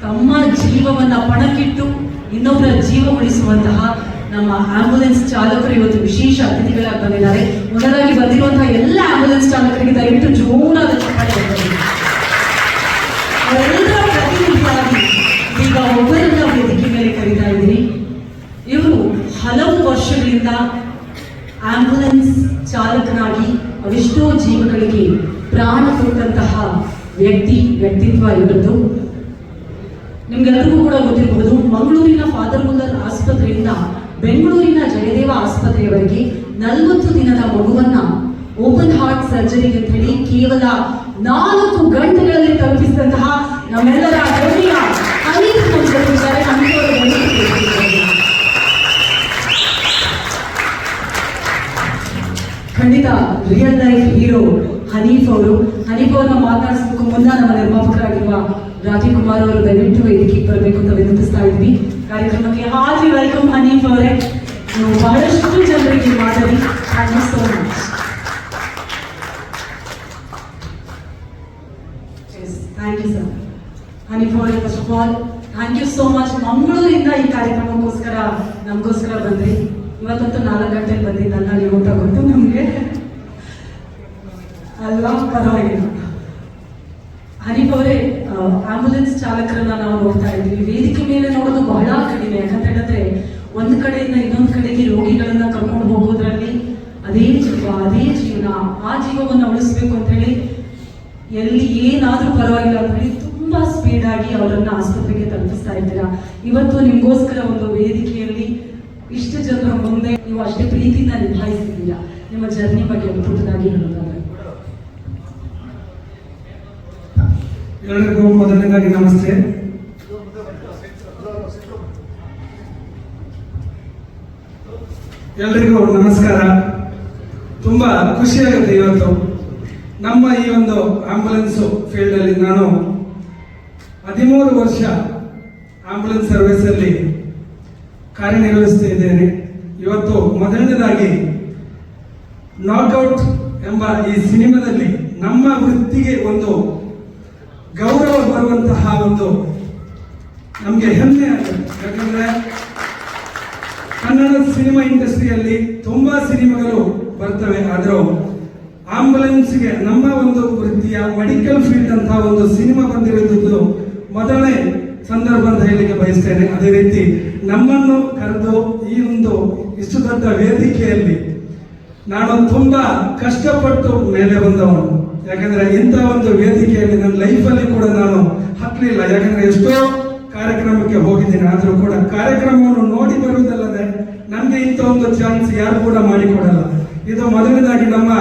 ತಮ್ಮ ಜೀವವನ್ನ ಪಣಕ್ಕಿಟ್ಟು ಇನ್ನೊಬ್ಬರ ಜೀವ ಉಳಿಸುವಂತಹ ನಮ್ಮ ಆಂಬ್ಯುಲೆನ್ಸ್ ಚಾಲಕರು ಇವತ್ತು ವಿಶೇಷ ಅತಿಥಿಗಳಾಗಿ ಬಂದಿದ್ದಾರೆ. ಮೊದಲಾಗಿ ಬಂದಿರುವಂತಹ ಎಲ್ಲ ಆಂಬ್ಯುಲೆನ್ಸ್ ಚಾಲಕರಿಗೆ ದಯವಿಟ್ಟು ಜೋರಾದ ಚಪ್ಪಾಳೆ ಬರಬೇಕು. ಅವರೆಲ್ಲರ ಪ್ರತಿನಿಧಿಯಾಗಿ ಈಗ ಒಬ್ಬರನ್ನ ವೇದಿಕೆ ಮೇಲೆ ಕರೀತಾ ಇದ್ದೀನಿ. ಇವರು ಹಲವು ವರ್ಷಗಳಿಂದ ಆಂಬ್ಯುಲೆನ್ಸ್ ಚಾಲಕನಾಗಿ ಅವೆಷ್ಟೋ ಜೀವಗಳಿಗೆ ಪ್ರಾಣ ಕೊಟ್ಟಂತಹ ವ್ಯಕ್ತಿತ್ವ ಇವರದ್ದು. ನಿಮ್ಗೆಲ್ಲರಿಗೂ ಕೂಡ ಗೊತ್ತಿರಬಹುದು, ಮಂಗಳೂರಿನ ಫಾದರ್ ಮುಲ್ಲರ್ ಆಸ್ಪತ್ರೆಯಿಂದ ಬೆಂಗಳೂರಿನ ಜಯದೇವ ಆಸ್ಪತ್ರೆಯವರೆಗೆ 40 ದಿನದ ಮಗುವನ್ನ ಓಪನ್ ಹಾರ್ಟ್ ಸರ್ಜರಿಗೆ ಹೇಳಿ ಕೇವಲ 4 ಗಂಟೆಗಳಲ್ಲಿ ತಲುಪಿಸಿದಂತಹ ನಮ್ಮೆಲ್ಲರ ಗಣ್ಯ ಹನೀಫ್ ಇದ್ದಾರೆ. ಖಂಡಿತ ರಿಯಲ್ ಲೈಫ್ ಹೀರೋ ಹನೀಫ್ ಅವ್ರನ್ನ ಮಾತನಾಡಿಸೋದಕ್ಕೂ ಮುನ್ನ ನಮ್ಮ ನಿರ್ಮಾಪಕರಾಗಿರುವ ರಾಜಕುಮಾರ್ ಅವರು ದಯವಿಟ್ಟು ವೇದಿಕೆಗೆ ಬರಬೇಕು ಅಂತ ವಿನಂತಿಸ್ತಾ ಇದ್ವಿ. ಕಾರ್ಯಕ್ರಮಕ್ಕೆ ಹಾರ್ಟ್ಲಿ ವೆಲ್ಕಮ್ ಹನೀಫ್ ಅವರೇ. ನೀವು ಬಹಳಷ್ಟು ಜನರಿಗೆ ಮಾತಾಡಿ. Thank you so much. Thank you sir. Haneef ಅವರೇ, first of all thank you so much. ಮಂಗಳೂರಿಂದ ಈ ಕಾರ್ಯಕ್ರಮಕ್ಕೋಸ್ಕರ ನಮಗೋಸ್ಕರ ಬಂದ್ರಿ. ಇವತ್ತಂತೂ 4 ಗಂಟೆಗೆ ಬಂದಿದ್ದಲ್ಲ, ನೀವು ಊಟ ಗೊತ್ತು ನಮಗೆ ಅಲ್ವಾ? ಪರವಾಗಿಲ್ಲ. ಹನೀಫ್ ಅವರೇ, ಆಂಬ್ಯುಲೆನ್ಸ್ ಚಾಲಕರನ್ನ ನಾವು ನೋಡ್ತಾ ಇದ್ವಿ. ವೇದಿಕೆ ಮೇಲೆ ನೋಡೋದು ಬಹಳ ಕಡಿಮೆ. ಯಾಕಂತ ಹೇಳಿದ್ರೆ ಒಂದು ಕಡೆಯಿಂದ ಇನ್ನೊಂದು ಕಡೆಗೆ ರೋಗಿಗಳನ್ನ ಕರ್ಕೊಂಡು ಹೋಗೋದ್ರಲ್ಲಿ ಅದೇ ಜೀವನ, ಆ ಜೀವವನ್ನ ಉಳಿಸ್ಬೇಕು ಅಂತ ಹೇಳಿ ಎಲ್ಲಿ ಏನಾದ್ರೂ ಪರವಾಗಿಲ್ಲ ಅಂತ ಹೇಳಿ ತುಂಬಾ ಸ್ಪೀಡ್ ಆಗಿ ಅವರನ್ನ ಆಸ್ಪತ್ರೆಗೆ ತಲುಪಿಸ್ತಾ ಇದ್ದೀರಾ. ಇವತ್ತು ನಿಮ್ಗೋಸ್ಕರ ಒಂದು ವೇದಿಕೆಯಲ್ಲಿ ಇಷ್ಟು ಜನರ ಮುಂದೆ ನೀವು ಅಷ್ಟೇ ಪ್ರೀತಿಯಿಂದ ನಿಭಾಯಿಸಿದ್ದೀರಾ. ನಿಮ್ಮ ಜರ್ನಿ ಬಗ್ಗೆ ಪುಟ್ಟದಾಗಿ ಹೇಳೋದಾದ್ರೆ. ಎಲ್ಲರಿಗೂ ಮೊದಲನೇದಾಗಿ ನಮಸ್ತೆ. ಎಲ್ಲರಿಗೂ ನಮಸ್ಕಾರ. ತುಂಬಾ ಖುಷಿಯಾಗುತ್ತೆ ಇವತ್ತು ನಮ್ಮ ಈ ಒಂದು ಆಂಬ್ಯುಲೆನ್ಸ್ ಫೀಲ್ಡ್ ಅಲ್ಲಿ. ನಾನು 13 ವರ್ಷ ಆಂಬ್ಯುಲೆನ್ಸ್ ಸರ್ವಿಸ್ ಅಲ್ಲಿ ಕಾರ್ಯನಿರ್ವಹಿಸ್ತಾ ಇದ್ದೇನೆ. ಇವತ್ತು ಮೊದಲನೇದಾಗಿ ನಾಕ್ಔಟ್ ಎಂಬ ಈ ಸಿನಿಮಾದಲ್ಲಿ ನಮ್ಮ ವೃತ್ತಿಗೆ ಒಂದು ಗೌರವ ಬರುವಂತಹ ಒಂದು ನಮಗೆ ಹೆಮ್ಮೆ ಆಗುತ್ತೆ. ಯಾಕಂದ್ರೆ ಕನ್ನಡ ಸಿನಿಮಾ ಇಂಡಸ್ಟ್ರಿಯಲ್ಲಿ ತುಂಬಾ ಸಿನಿಮಾಗಳು ಬರ್ತವೆ, ಆದರೂ ಆಂಬ್ಯುಲೆನ್ಸ್ಗೆ ನಮ್ಮ ಒಂದು ವೃತ್ತಿಯ ಮೆಡಿಕಲ್ ಫೀಲ್ಡ್ ಅಂತ ಒಂದು ಸಿನಿಮಾ ಬಂದಿರೋದು ಮೊದಲನೇ ಸಂದರ್ಭ ಅಂತ ಹೇಳಲಿಕ್ಕೆ ಬಯಸ್ತೇನೆ. ಅದೇ ರೀತಿ ನಮ್ಮನ್ನು ಕರೆದು ಈ ಒಂದು ಇಷ್ಟು ದೊಡ್ಡ ವೇದಿಕೆಯಲ್ಲಿ ನಾನು ತುಂಬಾ ಕಷ್ಟಪಟ್ಟು ಮೇಲೆ ಬಂದವನು. ಯಾಕಂದ್ರೆ ಇಂಥ ಒಂದು ವೇದಿಕೆಯಲ್ಲಿ ನನ್ನ ಲೈಫಲ್ಲಿ ಕೂಡ ನಾನು ಹತ್ತಲಿಲ್ಲ. ಯಾಕಂದ್ರೆ ಎಷ್ಟೋ ಕಾರ್ಯಕ್ರಮಕ್ಕೆ ಹೋಗಿದ್ದೀನಿ, ಆದರೂ ಕೂಡ ಕಾರ್ಯಕ್ರಮವನ್ನು ನೋಡಿ ಬರುವುದಲ್ಲದೆ ನನಗೆ ಇಂಥ ಒಂದು ಚಾನ್ಸ್ ಯಾರು ಕೂಡ ಮಾಡಿಕೊಡಲ್ಲ. ಇದು ಮೊದಲನೇದಾಗಿ ನಮ್ಮ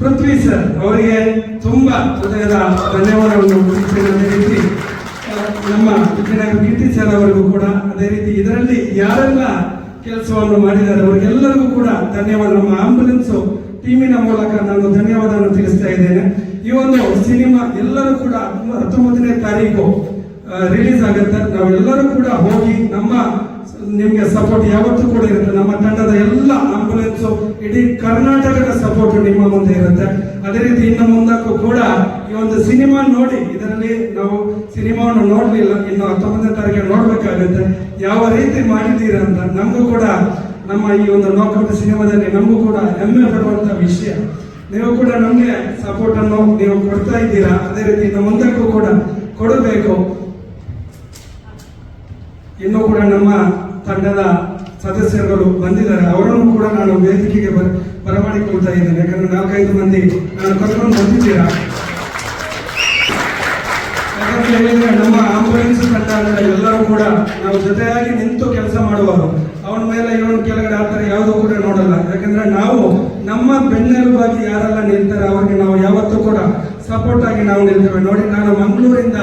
ಪೃಥ್ವಿ ಸರ್ ಅವರಿಗೆ ತುಂಬಾ ಹೃದಯದ ಧನ್ಯವಾದವನ್ನು ತಿಳಿಸ್ತೇನೆ. ಅದೇ ರೀತಿ ನಮ್ಮ ವಿಜಯನಗರ ಕೀರ್ತಿ ಸರ್ ಅವರಿಗೂ ಕೂಡ, ಅದೇ ರೀತಿ ಇದರಲ್ಲಿ ಯಾರೆಲ್ಲ ಕೆಲಸವನ್ನು ಮಾಡಿದ್ದಾರೆ ಅವರಿಗೆಲ್ಲರಿಗೂ ಕೂಡ ಧನ್ಯವಾದ. ನಮ್ಮ ಆಂಬ್ಯುಲೆನ್ಸ್ ಟೀಮಿನ ಮೂಲಕ ನಾನು ಧನ್ಯವಾದವನ್ನು ತಿಳಿಸ್ತಾ ಇದ್ದೇನೆ. ಈ ಒಂದು ಸಿನಿಮಾ ಎಲ್ಲರೂ ಕೂಡ 19ನೇ ತಾರೀಕು ರಿಲೀಸ್ ಆಗುತ್ತೆ. ನಾವೆಲ್ಲರೂ ಕೂಡ ಹೋಗಿ ನಿಮ್ಗೆ ಸಪೋರ್ಟ್ ಯಾವತ್ತೂ ಕೂಡ ಇರುತ್ತೆ. ನಮ್ಮ ತಂಡದ ಎಲ್ಲ ಆಂಬ್ಯುಲೆನ್ಸ್ ಇಡೀ ಕರ್ನಾಟಕದ ಸಪೋರ್ಟ್ ನಿಮ್ಮ ಮುಂದೆ ಇರುತ್ತೆ. ಅದೇ ರೀತಿ ಇನ್ನು ಮುಂದಕ್ಕೂ ಕೂಡ ಈ ಒಂದು ಸಿನಿಮಾ ನೋಡಿ, ಇದರಲ್ಲಿ ನಾವು ಸಿನಿಮಾವನ್ನು ನೋಡ್ಲಿಲ್ಲ, ಇನ್ನು 19ನೇ ತಾರೀಕಿಗೆ ನೋಡ್ಬೇಕಾಗುತ್ತೆ ಯಾವ ರೀತಿ ಮಾಡಿದ್ದೀರ ಅಂತ. ನಮಗೂ ಕೂಡ ನಮ್ಮ ಈ ಒಂದು ನಾಕ್ಔಟ್ ಸಿನಿಮಾದಲ್ಲಿ ನಮಗೂ ಕೂಡ ಹೆಮ್ಮೆ ಪಡುವಂತ ವಿಷಯ. ನೀವು ಕೂಡ ನಮಗೆ ಸಪೋರ್ಟ್ ಅನ್ನು ನೀವು ಕೊಡ್ತಾ ಇದ್ದೀರಾ. ಅದೇ ರೀತಿ ಇನ್ನು ಮುಂದಕ್ಕೂ ಕೂಡ ಕೊಡಬೇಕು. ಇನ್ನೂ ಕೂಡ ನಮ್ಮ ತಂಡದ ಸದಸ್ಯರುಗಳು ಬಂದಿದ್ದಾರೆ, ಅವರನ್ನು ಕೂಡ ನಾನು ವೇದಿಕೆಗೆ ಬರಮಾಡಿಕೊಳ್ತಾ ಇದ್ದೇನೆ. ಯಾಕಂದ್ರೆ 4-5 ಮಂದಿ ನಾನು ಕರ್ಕೊಂಡು ಬಂದಿದ್ದೀರಾ. ಯಾಕಂತ ಹೇಳಿದ್ರೆ ನಮ್ಮ ಆಂಬ್ಯುಲೆನ್ಸ್ ತಂಡ ಅಂದ್ರೆ ಎಲ್ಲರೂ ಕೂಡ ನಾವು ಜೊತೆಯಾಗಿ ನಿಂತು ಕೆಲಸ ಮಾಡುವವರು. ಅವನ ಮೇಲೆ ಇವನ ಕೆಳಗಡೆ ಆತರ ಯಾವುದೂ ಕೂಡ ನೋಡಲ್ಲ. ಯಾಕಂದ್ರೆ ನಾವು ನಮ್ಮ ಬೆನ್ನೆಲುಬಾಗಿ ಯಾರೆಲ್ಲ ನಿಲ್ತಾರೆ ಅವ್ರಿಗೆ ನಾವು ಯಾವತ್ತೂ ಕೂಡ ಸಪೋರ್ಟ್ ಆಗಿ ನಾವು ನಿಲ್ತೇವೆ. ನೋಡಿ, ನಾನು ಮಂಗಳೂರಿಂದ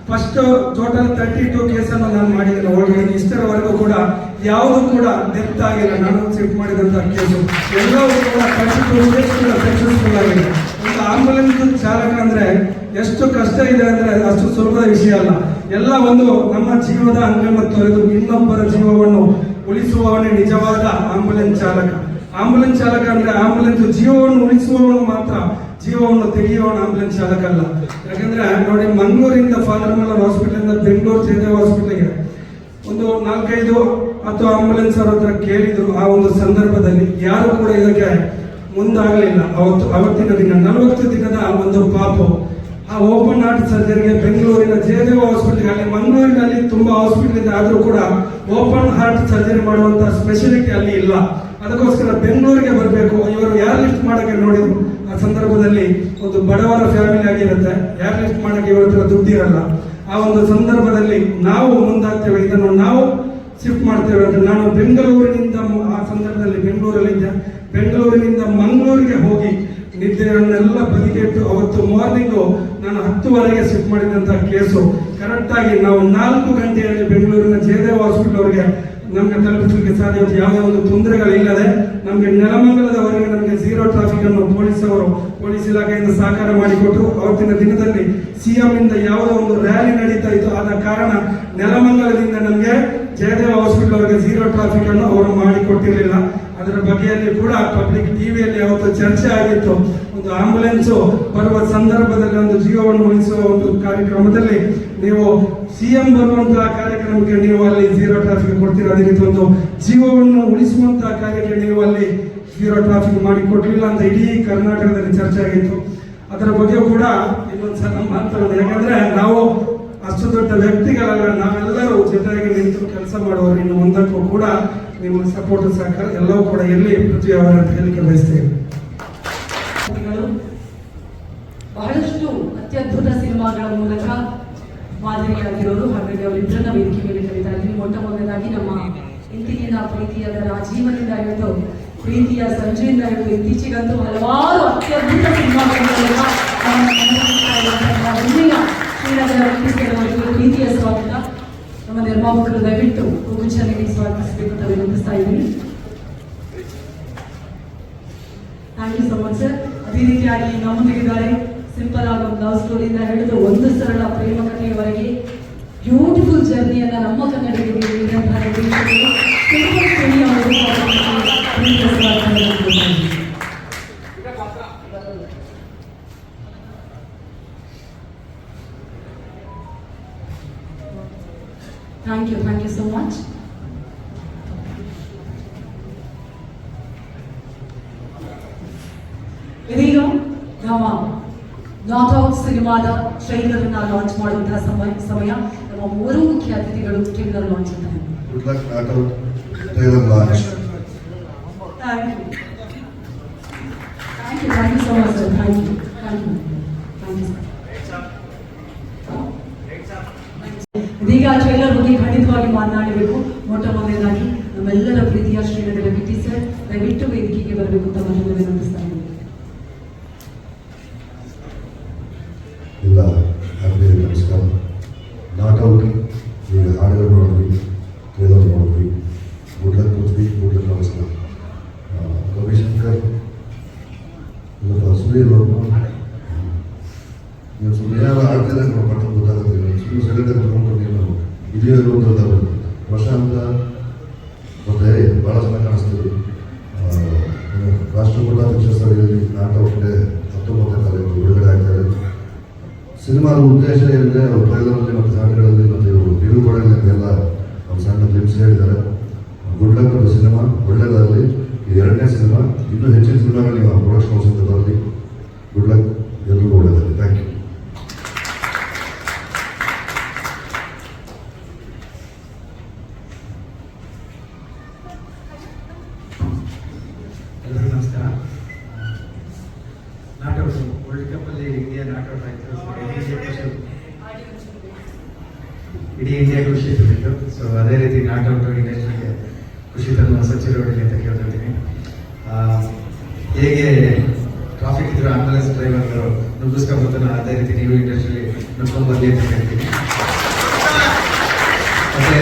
ಫಸ್ಟ್ ಟೋಟಲ್ 32 ಕೇಸನ್ನು ನಾನು ಮಾಡಿದ್ದೇನೆ ಒಳಗಡೆ. ಇಷ್ಟರವರೆಗೂ ಕೂಡ ಯಾವುದು ಕೂಡ ಡೆತ್ ಆಗಿಲ್ಲ. ನಾನು ಶಿಫ್ಟ್ ಮಾಡಿದಂತ ಕೇಸು ಎಲ್ಲವೂ ಕೂಡ 32 ಕೇಸ್ ಕೂಡ ಸಕ್ಸಸ್ಫುಲ್ ಆಗಿದೆ. ಒಂದು ಆಂಬ್ಯುಲೆನ್ಸ್ ಚಾಲಕ ಅಂದ್ರೆ ಎಷ್ಟು ಕಷ್ಟ ಇದೆ ಅಂದ್ರೆ ಅಷ್ಟು ಸುಲಭದ ವಿಷಯ ಅಲ್ಲ. ಎಲ್ಲ ಒಂದು ನಮ್ಮ ಜೀವದ ಅಂಗವನ್ನು ತೊರೆದು ಇನ್ನೊಬ್ಬರ ಜೀವವನ್ನು ಉಳಿಸುವವನೇ ನಿಜವಾದ ಆಂಬ್ಯುಲೆನ್ಸ್ ಚಾಲಕ. ಆಂಬ್ಯುಲೆನ್ಸ್ ಚಾಲಕ ಅಂದ್ರೆ ಆಂಬ್ಯುಲೆನ್ಸ್ ಜೀವವನ್ನು ಉಳಿಸುವವನು ಮಾತ್ರ ಜೀವವನ್ನು ತೆಗೆಯುವವನು ಆಂಬುಲೆನ್ಸ್ ಚಾಲಕ ಅಲ್ಲ. ಯಾಕಂದ್ರೆ ನೋಡಿ, ಮಂಗಳೂರಿಂದ ಫಾದರ್ಮಲ್ಲರ್ ಹಾಸ್ಪಿಟಲಿಂದ ಬೆಂಗಳೂರು ಜಯದೇವ ಹಾಸ್ಪಿಟಲ್ಗೆ ಒಂದು 4-5 ಅಥವಾ ಆಂಬುಲೆನ್ಸ್ ಅವ್ರ ಹತ್ರ ಕೇಳಿದ್ರು. ಆ ಒಂದು ಸಂದರ್ಭದಲ್ಲಿ ಯಾರು ಕೂಡ ಇದಕ್ಕೆ ಮುಂದಾಗಲಿಲ್ಲ. ಅವತ್ತಿನ ದಿನ 40 ದಿನದ ಒಂದು ಪಾಪು ಆ ಓಪನ್ ಹಾರ್ಟ್ ಸರ್ಜರಿಗೆ ಬೆಂಗಳೂರಿನ ಜಯದೇವ ಹಾಸ್ಪಿಟಲ್, ಅಲ್ಲಿ ಮಂಗಳೂರಿನಲ್ಲಿ ತುಂಬಾ ಹಾಸ್ಪಿಟಲ್ ಇದೆ, ಆದ್ರೂ ಕೂಡ ಓಪನ್ ಹಾರ್ಟ್ ಸರ್ಜರಿ ಮಾಡುವಂತ ಸ್ಪೆಷಾಲಿಟಿ ಅಲ್ಲಿ ಇಲ್ಲ. ಅದಕ್ಕೋಸ್ಕರ ಬೆಂಗಳೂರಿಗೆ ಬರಬೇಕು. ಇವರು ಯಾರು ಲಿಫ್ಟ್ ಮಾಡಕ್ಕೆ ನೋಡಿದ್ರು. ಆ ಸಂದರ್ಭದಲ್ಲಿ ಒಂದು ಬಡವರ ಫ್ಯಾಮಿಲಿ ಆಗಿರುತ್ತೆ, ಯಾರು ಲಿಫ್ಟ್ ಮಾಡಕ್ಕೆ ಇವ್ರ ಹತ್ರ ದುಡ್ಡಿರಲ್ಲ. ಆ ಒಂದು ಸಂದರ್ಭದಲ್ಲಿ ನಾವು ಮುಂದಾಗ್ತೇವೆ, ಇದನ್ನು ನಾವು ಶಿಫ್ಟ್ ಮಾಡ್ತೇವೆ ಅಂತ ನಾನು ಬೆಂಗಳೂರಿನಿಂದ ಆ ಸಂದರ್ಭದಲ್ಲಿ ಬೆಂಗಳೂರಿನಿಂದ ಮಂಗಳೂರಿಗೆ ಹೋಗಿ ನಿದ್ದೆಯನ್ನೆಲ್ಲ ಬದಿಗೆಟ್ಟು ಅವತ್ತು ಮಾರ್ನಿಂಗು ನಾನು 10 ಶಿಫ್ಟ್ ಮಾಡಿದಂತ ಕೇಸು ಕರೆಕ್ಟ್ ಆಗಿ ನಾವು 4 ಗಂಟೆಯಲ್ಲಿ ಬೆಂಗಳೂರಿನ ಜಯದೇವ ಹಾಸ್ಪಿಟಲ್ ಅವರಿಗೆ ನಮಗೆ ತಲುಪಿಸಲಿಕ್ಕೆ ಸಾಧ್ಯ. ಯಾವುದೇ ಒಂದು ತೊಂದರೆಗಳಿಲ್ಲದೆ ನಮಗೆ ನೆಲಮಂಗಲದವರೆಗೆ ನಮಗೆ 0 ಟ್ರಾಫಿಕ್ ಅನ್ನು ಪೊಲೀಸ್ ಇಲಾಖೆಯಿಂದ ಸಹಕಾರ ಮಾಡಿಕೊಟ್ರು. ಅವತ್ತಿನ ದಿನದಲ್ಲಿ ಸಿಎಂ ಇಂದ ಯಾವುದೋ ಒಂದು ರ್ಯಾಲಿ ನಡೀತಾ ಇತ್ತು, ಆದ ಕಾರಣ ನೆಲಮಂಗಲದಿಂದ ನಮಗೆ ಜಯದೇವ ಹಾಸ್ಪಿಟಲ್ ಅವರಿಗೆ 0 ಟ್ರಾಫಿಕ್ ಅನ್ನು ಅವರು ಮಾಡಿಕೊಟ್ಟಿರಲಿಲ್ಲ. ಅದರ ಬಗ್ಗೆಯಲ್ಲಿ ಕೂಡ ಪಬ್ಲಿಕ್ ಟಿವಿಯಲ್ಲಿ ಅವತ್ತು ಚರ್ಚೆ ಆಗಿತ್ತು. ಒಂದು ಆಂಬುಲೆನ್ಸ್ ಬರುವ ಸಂದರ್ಭದಲ್ಲಿ ಒಂದು ಜೀವವನ್ನು ಉಳಿಸುವ ಒಂದು ಕಾರ್ಯಕ್ರಮದಲ್ಲಿ ನೀವು ಸಿಎಂ ಬರುವಂತಹ ಕಾರ್ಯಕ್ರಮಕ್ಕೆ ನೀವು ಅಲ್ಲಿ 0 ಟ್ರಾಫಿಕ್ ಕೊಡ್ತೀರ, ಅದೇ ರೀತಿ ಒಂದು ಜೀವವನ್ನು ಉಳಿಸುವಂತಹ ಕಾರ್ಯಕ್ಕೆ ನೀವು ಅಲ್ಲಿ 0 ಟ್ರಾಫಿಕ್ ಮಾಡಿ ಕೊಡ್ಲಿಲ್ಲ ಅಂತ ಇಡೀ ಕರ್ನಾಟಕದಲ್ಲಿ ಚರ್ಚೆ ಆಗಿತ್ತು. ಅದರ ಬಗ್ಗೆ ಕೂಡ ಇನ್ನೊಂದ್ಸಲ ಮಾತಾಡೋದು. ಯಾಕಂದ್ರೆ ನಾವು ಅಷ್ಟು ದೊಡ್ಡ ವ್ಯಕ್ತಿಗಳಲ್ಲ, ನಾವೆಲ್ಲರೂ ಜೊತೆಯಾಗಿ ನಿಂತು ಕೆಲಸ ಮಾಡುವವರು. ಇನ್ನು ಮುಂದಕ್ಕೂ ಕೂಡ ನಿಮ್ಮ ಸಪೋರ್ಟ್ ಸಹಕಾರ ಎಲ್ಲವೂ ಕೂಡ ಎಲ್ಲಿ ಪೃಥ್ವಿ ಅವರ ಅಂತ ಹೇಳಿಕೆ ಬಯಸ್ತೇವೆ. ಬಹಳಷ್ಟು ಅತ್ಯದ್ಭುತ ಸಿನಿಮಾಗಳ ಮೂಲಕ ಮಾದರಿಯಾಗಿರೋರು. ಹಾಗಾಗಿ ಅವರಿಬ್ಬರನ್ನ ವೇದಿಕೆ ಮೇಲೆ ಕರೀತಾ ಇದ್ದೀನಿ. ಮೊದಲನೇದಾಗಿ ನಮ್ಮ ಇಂದಿನ ಪ್ರೀತಿಯಾದ ರಾಜೀವನಿಂದ ಹಿಡಿದು ಪ್ರೀತಿಯ ಸಂಜೆಯಿಂದ ಹಿಡಿದು ಇತ್ತೀಚೆಗಂತೂ ಹಲವಾರು ಅತ್ಯದ್ಭುತ ಸಿನಿಮಾಗಳ ಮೂಲಕ ಶ್ರೀನಗರ ಪ್ರೀತಿಯ ಸ್ವಾಗತ. ನಮ್ಮ ನಿರ್ಮಾಪಕರು ದಯವಿಟ್ಟು ಕೂಗು ಚೆನ್ನಾಗಿ ಸ್ವಾಗತಿಸಬೇಕು ಅಂತ ವಿನಂತಿಸ್ತಾ ಇದ್ದೀನಿ. Thank you so much sir. ಅದೇ ರೀತಿಯಾಗಿ ನಮ್ಮೊಂದಿಗಿದ್ದಾರೆ ಸಿಂಪಲ್ ಆಗಿ ಒಂದು ಲವ್ ಸ್ಟೋರಿಯಿಂದ ಹಿಡಿದು ಒಂದು ಸರಳ ಪ್ರೇಮ ಕಥೆಯವರೆಗೆ ಬ್ಯೂಟಿಫುಲ್ ಜರ್ನಿಯನ್ನ ನಮ್ಮ ಕನ್ನಡಿಗರಿಗೆ ಥ್ಯಾಂಕ್ ಯು ಸೋ ಮಚ್. ಇದೀಗ ನಮ್ಮ ನಾಟ್ ಔಟ್ ಸಿನಿಮಾದ ಟ್ರೈಲರ್ ಅನ್ನ ಲಾಂಚ್ ಮಾಡುವಂತಹ ಸಮಯ. ನಮ್ಮ 3 ಮುಖ್ಯ ಅತಿಥಿಗಳು ಟ್ರೈಲರ್ ಲಾಂಚ್ ಅಂತ Good luck, Not Out trailer launch. Thank you so much sir. Thank you sir. ಇದೀಗ ಟ್ರೈಲರ್ ಬಗ್ಗೆ ಖಂಡಿತವಾಗಿ ಮಾತನಾಡಬೇಕು. ಮೊದಲನೇದಾಗಿ ನಮ್ಮೆಲ್ಲರ ಪ್ರೀತಿಯ ಶ್ರೀನಗರ ಬಿಟಿ ಸರ್ ದಯವಿಟ್ಟು ವೇದಿಕೆಗೆ ಬರಬೇಕು ಅಂತ ಮತ್ತೊಮ್ಮೆ ವಿನಂತಿಸ್ತಾ ಇದ್ದೀನಿ. ಇಲ್ಲ ಹಾಗೆ ನಮಸ್ಕಾರ. ನಾಟ್ ಔಟ್ ಈಗ ಹಾಡುಗಳು ನೋಡಿದ್ವಿ, ಟ್ರೇಲರ್ ನೋಡಿದ್ವಿ. ಗುಡ್ ಲಕ್ ಪೃಥ್ವಿ, ಗುಡ್ ಲಕ್ ನಮಸ್ಕಾರ. ರವಿಶಂಕರ್ ಇಲ್ಲ ಸುನೀಲ್ ಅವರು ನೀವು ಸುಮ್ಮನೆ ಆಡ್ತಿಲ್ಲ ಪಟ್ಟ ಗೊತ್ತಾಗುತ್ತೆ. ಸುಮ್ಮನೆ ಸೆಲೆಕ್ಟ್ ತಗೊಂಡು ನೀನು ಇದೆಯೋ ಇರುವಂಥದ್ದು ಪ್ರಶಾಂತ ಮತ್ತೆ ಭಾಳ ಚೆನ್ನಾಗಿ ಕಾಣಿಸ್ತೀವಿ. ರಾಷ್ಟ್ರಕೂಟ ಪಿಕ್ಚರ್ ಸ್ಥಳದಲ್ಲಿ ನಾಟ್ ಔಟ್ 19ನೇ ತಾರೀಕು ಬಿಡುಗಡೆ ಆಗ್ತಾರೆ. ಸಿನಿಮಾದ ಉದ್ದೇಶ ಏನಿದೆ ಅವರು ಟ್ರೈಲರಲ್ಲಿ ಮತ್ತು ಹಾಡುಗಳಲ್ಲಿ ಮತ್ತು ಇವರು ಬಿಡುಗಡೆಯಲ್ಲಿ ಎಲ್ಲ ಒಂದು ಸಣ್ಣ ಕ್ಲಿಪ್ಸ್ ಹೇಳಿದ್ದಾರೆ. ಗುಡ್ ಲಕ್ ಅದು ಸಿನಿಮಾ ಒಳ್ಳೆಯದಾಗಲಿ. ಇದು 2ನೇ ಸಿನಿಮಾ, ಇನ್ನೂ ಹೆಚ್ಚಿನ ಸಿನಿಮಾಗಳು ನೀವು ಪ್ರೊಡಕ್ಷನ್ ಹೌಸಿಂದ ಬರಲಿ. ಗುಡ್ ಲಕ್, ಎಲ್ಲರಿಗೂ ಒಳ್ಳೆಯದಾಗಲಿ. Thank you. ಎಲ್ಲರಿಗೂ ನಮಸ್ಕಾರ. ನಾಟೌಟ್ ವರ್ಲ್ಡ್ ಕಪ್ಪಲ್ಲಿ ಇಂಡಿಯಾ ನಾಟೌಟ್ ಆಯಿತು. ಇಡೀ ಇಂಡಿಯಾ ಖುಷಿ ತುಂಬಿತ್ತು. ಸೊ ಅದೇ ರೀತಿ ನಾಟೌಟ್ ಇಂಡಸ್ಟ್ರಿಗೆ ಖುಷಿ ತರುವ ಸಚಿನ್ ಹೊಡಿಲಿ ಅಂತ ಕೇಳ್ತಿದ್ದೀನಿ. ಹೇಗೆ ಟ್ರಾಫಿಕ್ ಇದ್ರು ಆಂಬುಲೆನ್ಸ್ ಡ್ರೈವರ್ಗಳು ನುಗ್ಗಿಸ್ಕೊಂಡ್ಬರ್ತಾನೆ, ಅದೇ ರೀತಿ ನೀವು ಇಂಡಸ್ಟ್ರಿಯಲ್ಲಿ ನುಗ್ಸ್ಕೊಂಡ್ಬರ್ಲಿ ಅಂತ ಹೇಳ್ತೀನಿ. ಮತ್ತೆ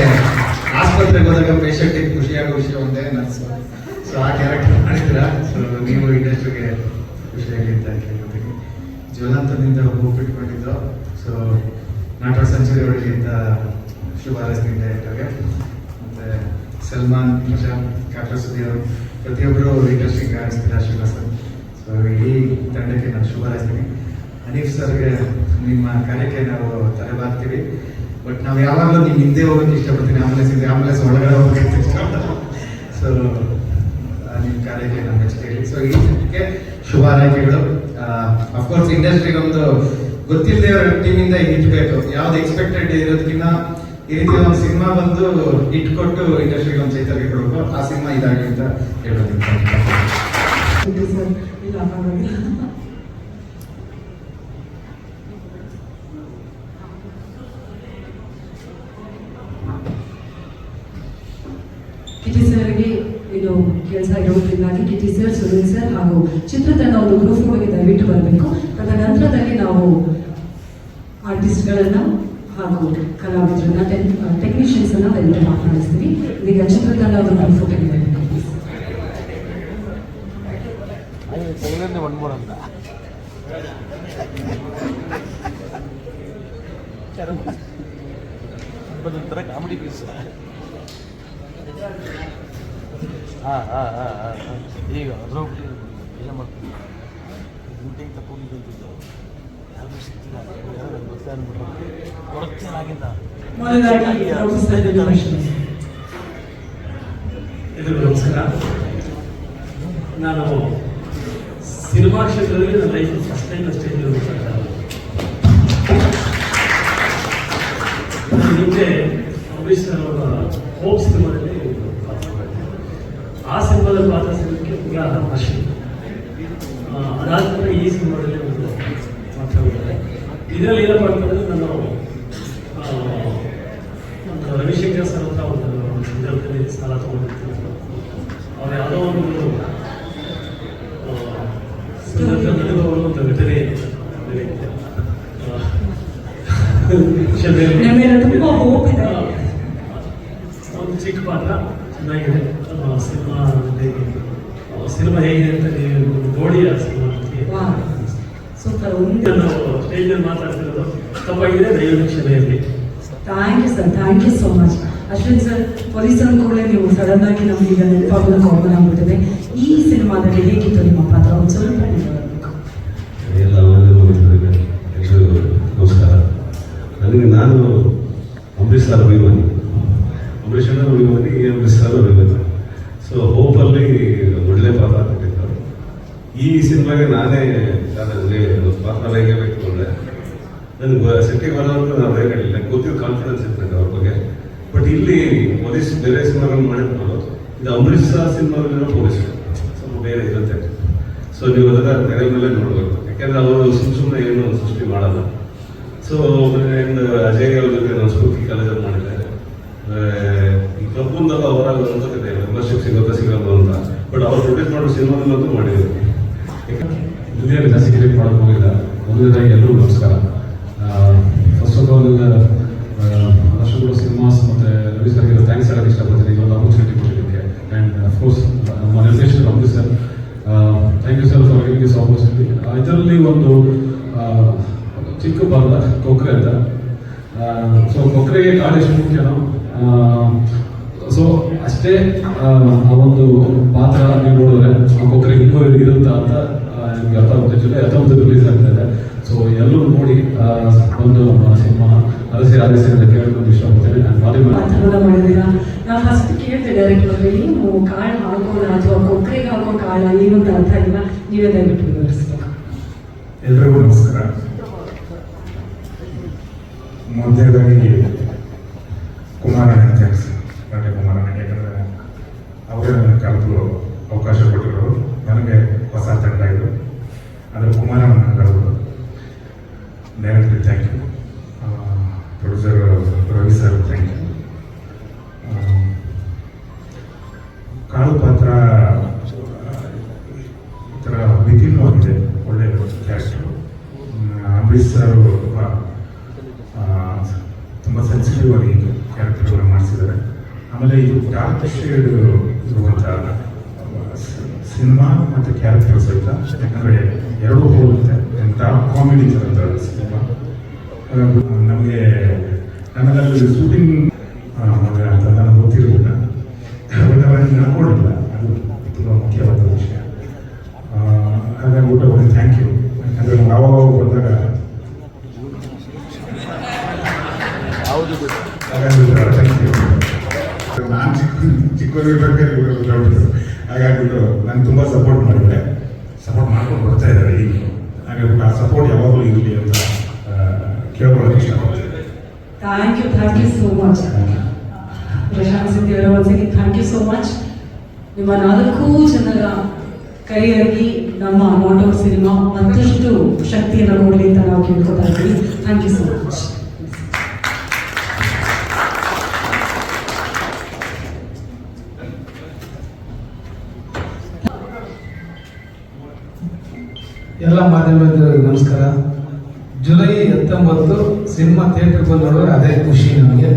ಆಸ್ಪತ್ರೆಗೆ ಹೋದಾಗ ಪೇಷಂಟಿಗೆ ಖುಷಿಯಾಗೋ ವಿಷಯ ಒಂದೇ ನರ್ಸು. ಸೊ ಆ ಕ್ಯಾರೆಕ್ಟರ್ ಮಾಡಿದ್ದೀರಾ. ಸೊ ನೀವು ಇಂಡಸ್ಟ್ರಿಗೆ ಖುಷಿಯಾಗಿ ಅಂತ ಕೇಳ್ಕೊತೀನಿ. ಜ್ವಲಂತದಿಂದ ಹೋಗ್ಬಿಟ್ಕೊಂಡಿದ್ದು. ಸೊ ನಾಟಕ ಸೆಂಚುರಿ ಹೊಡಲಿ ಅಂತ ಶುಭ ಹಾರೈಸ್ತೀನಿ ಡೈರೆಕ್ಟರ್ಗೆ. ಮತ್ತು ಸಲ್ಮಾನ್, ಇಶಾ, ಕ್ಯಾಪ್ಟನ್ ಸುದೀರ್ ಪ್ರತಿಯೊಬ್ಬರು ಇಂಡಸ್ಟ್ರಿಗೆ ಹಾರಿಸ್ತೀರಾ ಶ್ರೀನಿವಾಸನ್. ಸೊ ಸೊ ಇಡೀ ತಂಡಕ್ಕೆ ನಾನು ಶುಭ ಹಾರೈಸ್ತೀನಿ. ಹನೀಫ್ ಸರ್ಗೆ ನಿಮ್ಮ ಕಾರ್ಯಕ್ಕೆ ನಾವು ತಲೆಬಾಗ್ತೀವಿ. ಬಟ್ ನಾವು ಯಾವಾಗಲೂ ನಿಮ್ಮ ಹಿಂದೆ ಹೋಗೋಕ್ಕೆ ಇಷ್ಟಪಡ್ತೀನಿ. ಆಂಬುಲೆನ್ಸ್ ಒಳಗಡೆ ಹೋಗೋಕ್ಕೆ ಇಷ್ಟಪಡ್ತಾರೆ. ಸೊ ನಿಮ್ಮ ಕಾರ್ಯಕ್ಕೆ ನಾನು ಮೆಚ್ಚುಗೆ. ಸೊ ಇದಕ್ಕೆ ಶುಭ ಹಾರೈಕೆಗಳು. ಅಫ್ಕೋರ್ಸ್ ಇಂಡಸ್ಟ್ರಿಗೆ ಒಂದು ಗೊತ್ತಿಲ್ಲದೆ ಅವರ ಟೀಮಿಂದ ಇಟ್ಬೇಕು. ಯಾವ್ದು ಎಕ್ಸ್ಪೆಕ್ಟೆಡ್ ಇರೋದಕ್ಕಿಂತ ಈ ರೀತಿ ಒಂದು ಸಿನಿಮಾ ಬಂದು ಇಟ್ಕೊಟ್ಟು ಇಂಡಸ್ಟ್ರಿಗೆ ಒಂದು ಚೈತನ್ಯ ಕೊಡಬೇಕು. ಆ ಸಿನಿಮಾ ಇದಾಗಿ ಅಂತ ಹೇಳ್ಬೋದು. ಸರ್ ಇಲ್ಲ ಪರವಾಗಿಲ್ಲ. ಕಿಟಿ ಸರ್ಗೆ ಇದು ಕೆಲಸ ಇರೋದ್ರಿಂದಾಗಿ ಕಿಟಿ ಸರ್, ಸುನಿಲ್ ಸರ್ ಹಾಗೂ ಚಿತ್ರತಂಡ ಒಂದು ಗ್ರೂಪ್ ಹೋಗಿ ದಯವಿಟ್ಟು ಬರಬೇಕು. ತದನಂತರದಲ್ಲಿ ನಾವು ಆರ್ಟಿಸ್ಟ್ಗಳನ್ನ ಹಾಗೂ ಕಲಾವಿದರನ್ನ ಟೆಕ್ನಿಷಿಯನ್ಸ್ ಅನ್ನ ದಯವಿಟ್ಟು ಮಾತನಾಡಿಸ್ತೀವಿ. ಈಗ ಚಿತ್ರತಂಡ ಒಂದು ಗ್ರೂಪ್ ಫೋಟೋಗೆ ಬರಬೇಕು. ಒಂಥರ ಕಾಮಿಡಿ ಪೀಸ್. ಈಗ ಅದ್ರೋಗ್ಬಿಟ್ಟು ಎಲ್ಲ ಮಾಡ್ತೀನಿ. ಡ್ಯೂಟಿಗೆ ತಗೊಂಡು ಯಾರು ಸಿಗ್ತಿಲ್ಲ, ಯಾರು ನನಗೆ ಗೊತ್ತೇ ಅಂದ್ಬಿಟ್ರು ಕೊರತೆ ಆಗಿಲ್ಲ. ಎಲ್ರಿಗೂ ನಮಸ್ಕಾರ. ನಾನು ಸಿನಿಮಾ ಕ್ಷೇತ್ರದಲ್ಲಿ ನನ್ನ ಲೈಫ್ ಫಸ್ಟ್ ಟೈಮ್ ಅಷ್ಟೇ ಹಿಂದೆ ಅಂಬರೀಷ್ ಸರ್ ಅವರ ಹೋಪ್ ಸಿನಿಮಾದಲ್ಲಿ ಪಾತ್ರ ಮಾಡಿದ್ದೆ. ಆ ಸಿನಿಮಾದಲ್ಲಿ ಪಾತ್ರ ಸಿಗೋಕ್ಕೆ ಪೂರ ಆಶೆ. ಅದಾದ್ಮೇಲೆ ಈ ಸಿನಿಮಾದಲ್ಲಿ ಒಂದು ಪಾತ್ರ ಮಾಡಿದೆ. ಇದರಲ್ಲಿ ಏನಪ್ಪ ಅಂತಂದರೆ ನಾನು ಒಂದು ರವಿಶಂಕರ್ ಸರ್ ಅಂತ ಒಂದು ಸಂದರ್ಭದಲ್ಲಿ ಸಾಲ ತಗೊಂಡಿರ್ತೀನಿ. ಅವ್ರು ಯಾವುದೋ ಒಂದು ಒಂದು ಘಟನೆ ನಡೆಯುತ್ತೆ. ತುಂಬಾ ಹೋಪ್ ಇದೆ. ಒಂದು ಚಿಕ್ಕ ಪಾತ್ರ ಚೆನ್ನಾಗಿದೆ. ಸಿನಿಮಾ ಹೇಗಿದೆ ಅಂತ ನೀವು ನೋಡಿ ಆ ಸಿನಿಮಾ ಸೂಪರ್. ಸ್ಟೇಜಲ್ಲಿ ಮಾತಾಡ್ತಿರೋದು ತಪ್ಪಾಗಿದೆ, ದಯವಿಟ್ಟು ಕ್ಷಮೆ ಇರಲಿ. Thank you sir, thank you so much. Ashwin sir, police ಅಂದ್ಕೊಳ್ಳೆ ನೀವು ಸಡನ್ ಆಗಿ ನಮ್ಗೆ ಈಗ ನೆನಪಾಗೋದು ಕಾಮನ್ ಆಗ್ಬಿಟ್ಟಿದೆ. ಈ ಸಿನಿಮಾದಲ್ಲಿ ಹೇಗಿತ್ತು ನಿಮ್ಮ ಪಾತ್ರ? ಒಂದು ಸ್ವಲ್ಪ ಹೇಳಬೇಕು. ಎಲ್ಲ ಎಲ್ಲರಿಗೂ ನಮಸ್ಕಾರ. ನನಗೆ ನಾನು ಅಂಬರೀಷ್ ಸರ್ ಅಭಿಮಾನಿ, ಅಂಬರೀಷ್ ಅಣ್ಣ ಅಭಿಮಾನಿ, ಅಂಬರೀಷ್ ಸರ್ ಅಭಿಮಾನಿ. ಸೊ ಹೋಪಲ್ಲಿ ಒಳ್ಳೆ ಪಾತ್ರ ಕೊಟ್ಟಿದ್ದರು. ಈ ಸಿನಿಮಾಗೆ ನಾನೇ ನನಗೆ ಪಾತ್ರ ಬೇಕು ಅಂದರೆ ನನಗೆ ಸಿಟ್ಟಿಗೆ ಬರೋವರೆಗೂ ನಾವು ಹೇಳಿಲ್ಲ, ಗೊತ್ತಿದ್ದು ಕಾನ್ಫಿಡೆನ್ಸ್ ಇತ್ತು ನನಗೆ ಅವ್ರ ಬಗ್ಗೆ. ಬಟ್ ಇಲ್ಲಿ ಪೊಲೀಸ್ ಬೇರೆ ಸಿನಿಮಾಗಳು ಮಾಡಿರ್ಬೋದು, ಇದು ಅಂಬರೀಷ್ ಸರ್ ಸಿನಿಮಾದಲ್ಲಿರೋ ಪೊಲೀಸ್ ಸ್ವಲ್ಪ ಬೇರೆ ಇರುತ್ತೆ. ಸೊ ನೀವು ಅದರ ತೆರೆ ಮೇಲೆ ನೋಡಬೇಕು, ಯಾಕೆಂದರೆ ಅವರು ಸುಮ್ಮನೆ ಏನು ಸೃಷ್ಟಿ ಮಾಡಲ್ಲ. ಸೊ ಅಜಯ್ ಅವ್ರ ಜೊತೆ ನಾವು ಸ್ಫೂರ್ತಿ ಕಾಲೇಜಲ್ಲಿ ಮಾಡಿದ್ದಾರೆ. ಈ ಕ್ಲಬ್ಬಂದೆಲ್ಲ ಅವರಾಗ ಅನ್ಸುತ್ತಿದೆ ಮೆಂಬರ್ಶಿಪ್ ಸಿಗುತ್ತೆ ಸಿಗೋದು ಅಂತ. ಬಟ್ ಅವ್ರು ಪ್ರೊಡ್ಯೂಸ್ ಮಾಡೋ ಸಿನಿಮಾದಲ್ಲಂತೂ ಮಾಡಿದ್ದಾರೆ. ದುನಿಯಾಗೆ ಜಾಸ್ತಿ ಕ್ರಿಯೇಟ್ ಮಾಡೋಕ್ಕೆ ಹೋಗಿಲ್ಲ. ಮೊದಲನೇದಾಗಿ ಎಲ್ಲರಿಗೂ ನಮಸ್ಕಾರ. ಫಸ್ಟ್ ಆಫ್ ಆಲ್ ರಾಷ್ಟ್ರಗೂಡ ಸಿನಿಮಾಸ್ ಮತ್ತು ರವಿ ಸರ್ಗೆ ಥ್ಯಾಂಕ್ಸ್ ಹೇಳೋಕ್ಕೆ ಇಷ್ಟಪಡ್ತೀನಿ ಇದೊಂದು ಆಪರ್ಚುನಿಟಿ ಕೊಟ್ಟಿದ್ದಕ್ಕೆ. ಆ್ಯಂಡ್ ಅಫ್ಕೋರ್ಸ್ ನಮ್ಮ ನಿರ್ದೇಶಕರು Ambareesh sir, thank you sir for giving this opportunity. ಇದರಲ್ಲಿ ಒಂದು ಚಿಕ್ಕ ಪಾತ್ರ ಕೊಕ್ರೆ ಅಂತ. ಸೊ ಕೊಕ್ರೆಗೆ ಕಾಡು ಎಷ್ಟು ಮುಖ್ಯನೋ ಸೊ ಅಷ್ಟೇ ಆ ಒಂದು ಪಾತ್ರ ನೀವು ನೋಡಿದ್ರೆ ಆ ಕೊಕ್ರೆ ಇನ್ನೂ ಇರುತ್ತಾ ಅಂತ ನಿಮಗೆ ಅರ್ಥ ಆಗುತ್ತೆ. ಜುಲೈ 19 ರಿಲೀಸ್ ಆಗ್ತಾ ಇದೆ. ಸೊ ಎಲ್ಲರೂ ನೋಡಿ ಒಂದು ಸಿನಿಮಾ ಅರಸಿ ಆರಿಸಿ ಅಂತ ಕೇಳೋದು ಇಷ್ಟಪಡ್ತೇನೆ. ಪಾತ್ರವನ್ನ ಮಾಡಿದ್ದೀರಾ. ನಾವು ಫಸ್ಟ್ ಕೇಳಿದೆ ಡೈರೆಕ್ಟರ್ ನೀವು ಕಾಳು ಹಾಕೋಣ ಅಥವಾ ಕೊಕ್ಕರೆಗೆ ಹಾಕೋ ಕಾಳ ಏನು ಅಂತ ಅರ್ಥ ಇಲ್ಲ, ನೀವೇ ದಯವಿಟ್ಟು ವಿವರಿಸ್ಬೇಕು. ಎಲ್ರಿಗೂ ನಮಸ್ಕಾರ. ಮೊದಲನೇದಾಗಿ ಕುಮಾರಣ್ಣ ಥ್ಯಾಂಕ್ಸ್, ನಟ ಕುಮಾರಣ್ಣ. ಯಾಕಂದರೆ ಅವರೇ ನನಗೆ ಕರೆದು ಅವಕಾಶ ಕೊಟ್ಟಿರೋರು. ನನಗೆ ಹೊಸ ತಂಡ ಇದು, ಆದರೆ ಕುಮಾರಣ್ಣ ಕರೆದು ಡೈರೆಕ್ಟ್ರಿ thank you, producer Ravi sir thank you. ಕಾಳು ಪಾತ್ರ ಈ ಥರ ವಿಭಿನ್ನವಾಗಿದೆ, ಒಳ್ಳೆಯ ಕ್ಯಾರೆಕ್ಟರು. ಅಂಬರೀಷ್ ಸರ್ ತುಂಬ ಸೆನ್ಸಿಟಿವ್ ಆಗಿ ಕ್ಯಾರೆಕ್ಟರ್ಗಳನ್ನ ಮಾಡಿಸಿದ್ದಾರೆ. ಆಮೇಲೆ ಇದು ಡಾರ್ಕ್ ಶೇಡ್ ಇರುವಂಥ ಸಿನಿಮಾ ಮತ್ತು ಕ್ಯಾರೆಕ್ಟರ್ ಸಹಿತ, ಯಾಕಂದರೆ ಎರಡೂ ಹೋಗುತ್ತೆ. ಡಾರ್ಕ್ ಕಾಮಿಡಿ ಥರದ ಸಿನಿಮಾ. ನಮಗೆ ನನ್ನಲ್ಲಿ ಶೂಟಿಂಗ್ ಅಂತ ನನಗೆ ಗೊತ್ತಿರಲಿಲ್ಲ, ನಡ್ಕೊಂಡಿಲ್ಲ. ಅದು ತುಂಬ ಮುಖ್ಯವಾದ ವಿಷಯ. ಹಾಗಾಗಿ ಊಟ ಮಾಡಿ ಥ್ಯಾಂಕ್ ಯು. ಯಾಕಂದರೆ ನಾವು ಬಂದಾಗ ಹಾಗಾಗಿ ಥ್ಯಾಂಕ್ ಯು. ನಾನು ಚಿಕ್ಕವರಿರ್ಬೇಕಾದ್ರೆ ಇವರು ಹಾಗಾಗಿಬಿಟ್ಟು ನಾನು ತುಂಬ ಸಪೋರ್ಟ್ ಮಾಡಿದ್ದೆ, ಸಪೋರ್ಟ್ ಮಾಡ್ಕೊಂಡು ಬರ್ತಾ ಇದ್ದಾರೆ ಈಗ. ಹಾಗಾಗಿ ಆ ಸಪೋರ್ಟ್ ಯಾವಾಗಲೂ ಇರಲಿ ಅಂತ ಕೇಳ್ಕೊಳ್ಳೋಕೆ ಇಷ್ಟಪಡ್ತೀನಿ. Thank you so much Prashanth Siddi ಅವರ ಒಂದ್ಸತಿ ಥ್ಯಾಂಕ್ ಯು ಸೋ ಮಚ್. ನಿಮ್ಮ 4 ಜನರ ಕೈಯಾಗಿ ನಮ್ಮ ನಾಟ್ ಔಟ್ ಸಿನಿಮಾ ಮತ್ತಷ್ಟು ಶಕ್ತಿಯನ್ನು ಕೊಡಲಿ ಅಂತ ನಾವು ಕೇಳ್ಕೊತಾ ಇದ್ದೀವಿ. Thank you so much. ಎಲ್ಲ ಮಾಧ್ಯಮದವರಿಗೆ ನಮಸ್ಕಾರ. ಜುಲೈ 19 ಸಿನಿಮಾ ಥಿಯೇಟರ್ ಬಂದವರು ಅದೇ ಖುಷಿ ನಮಗೆ.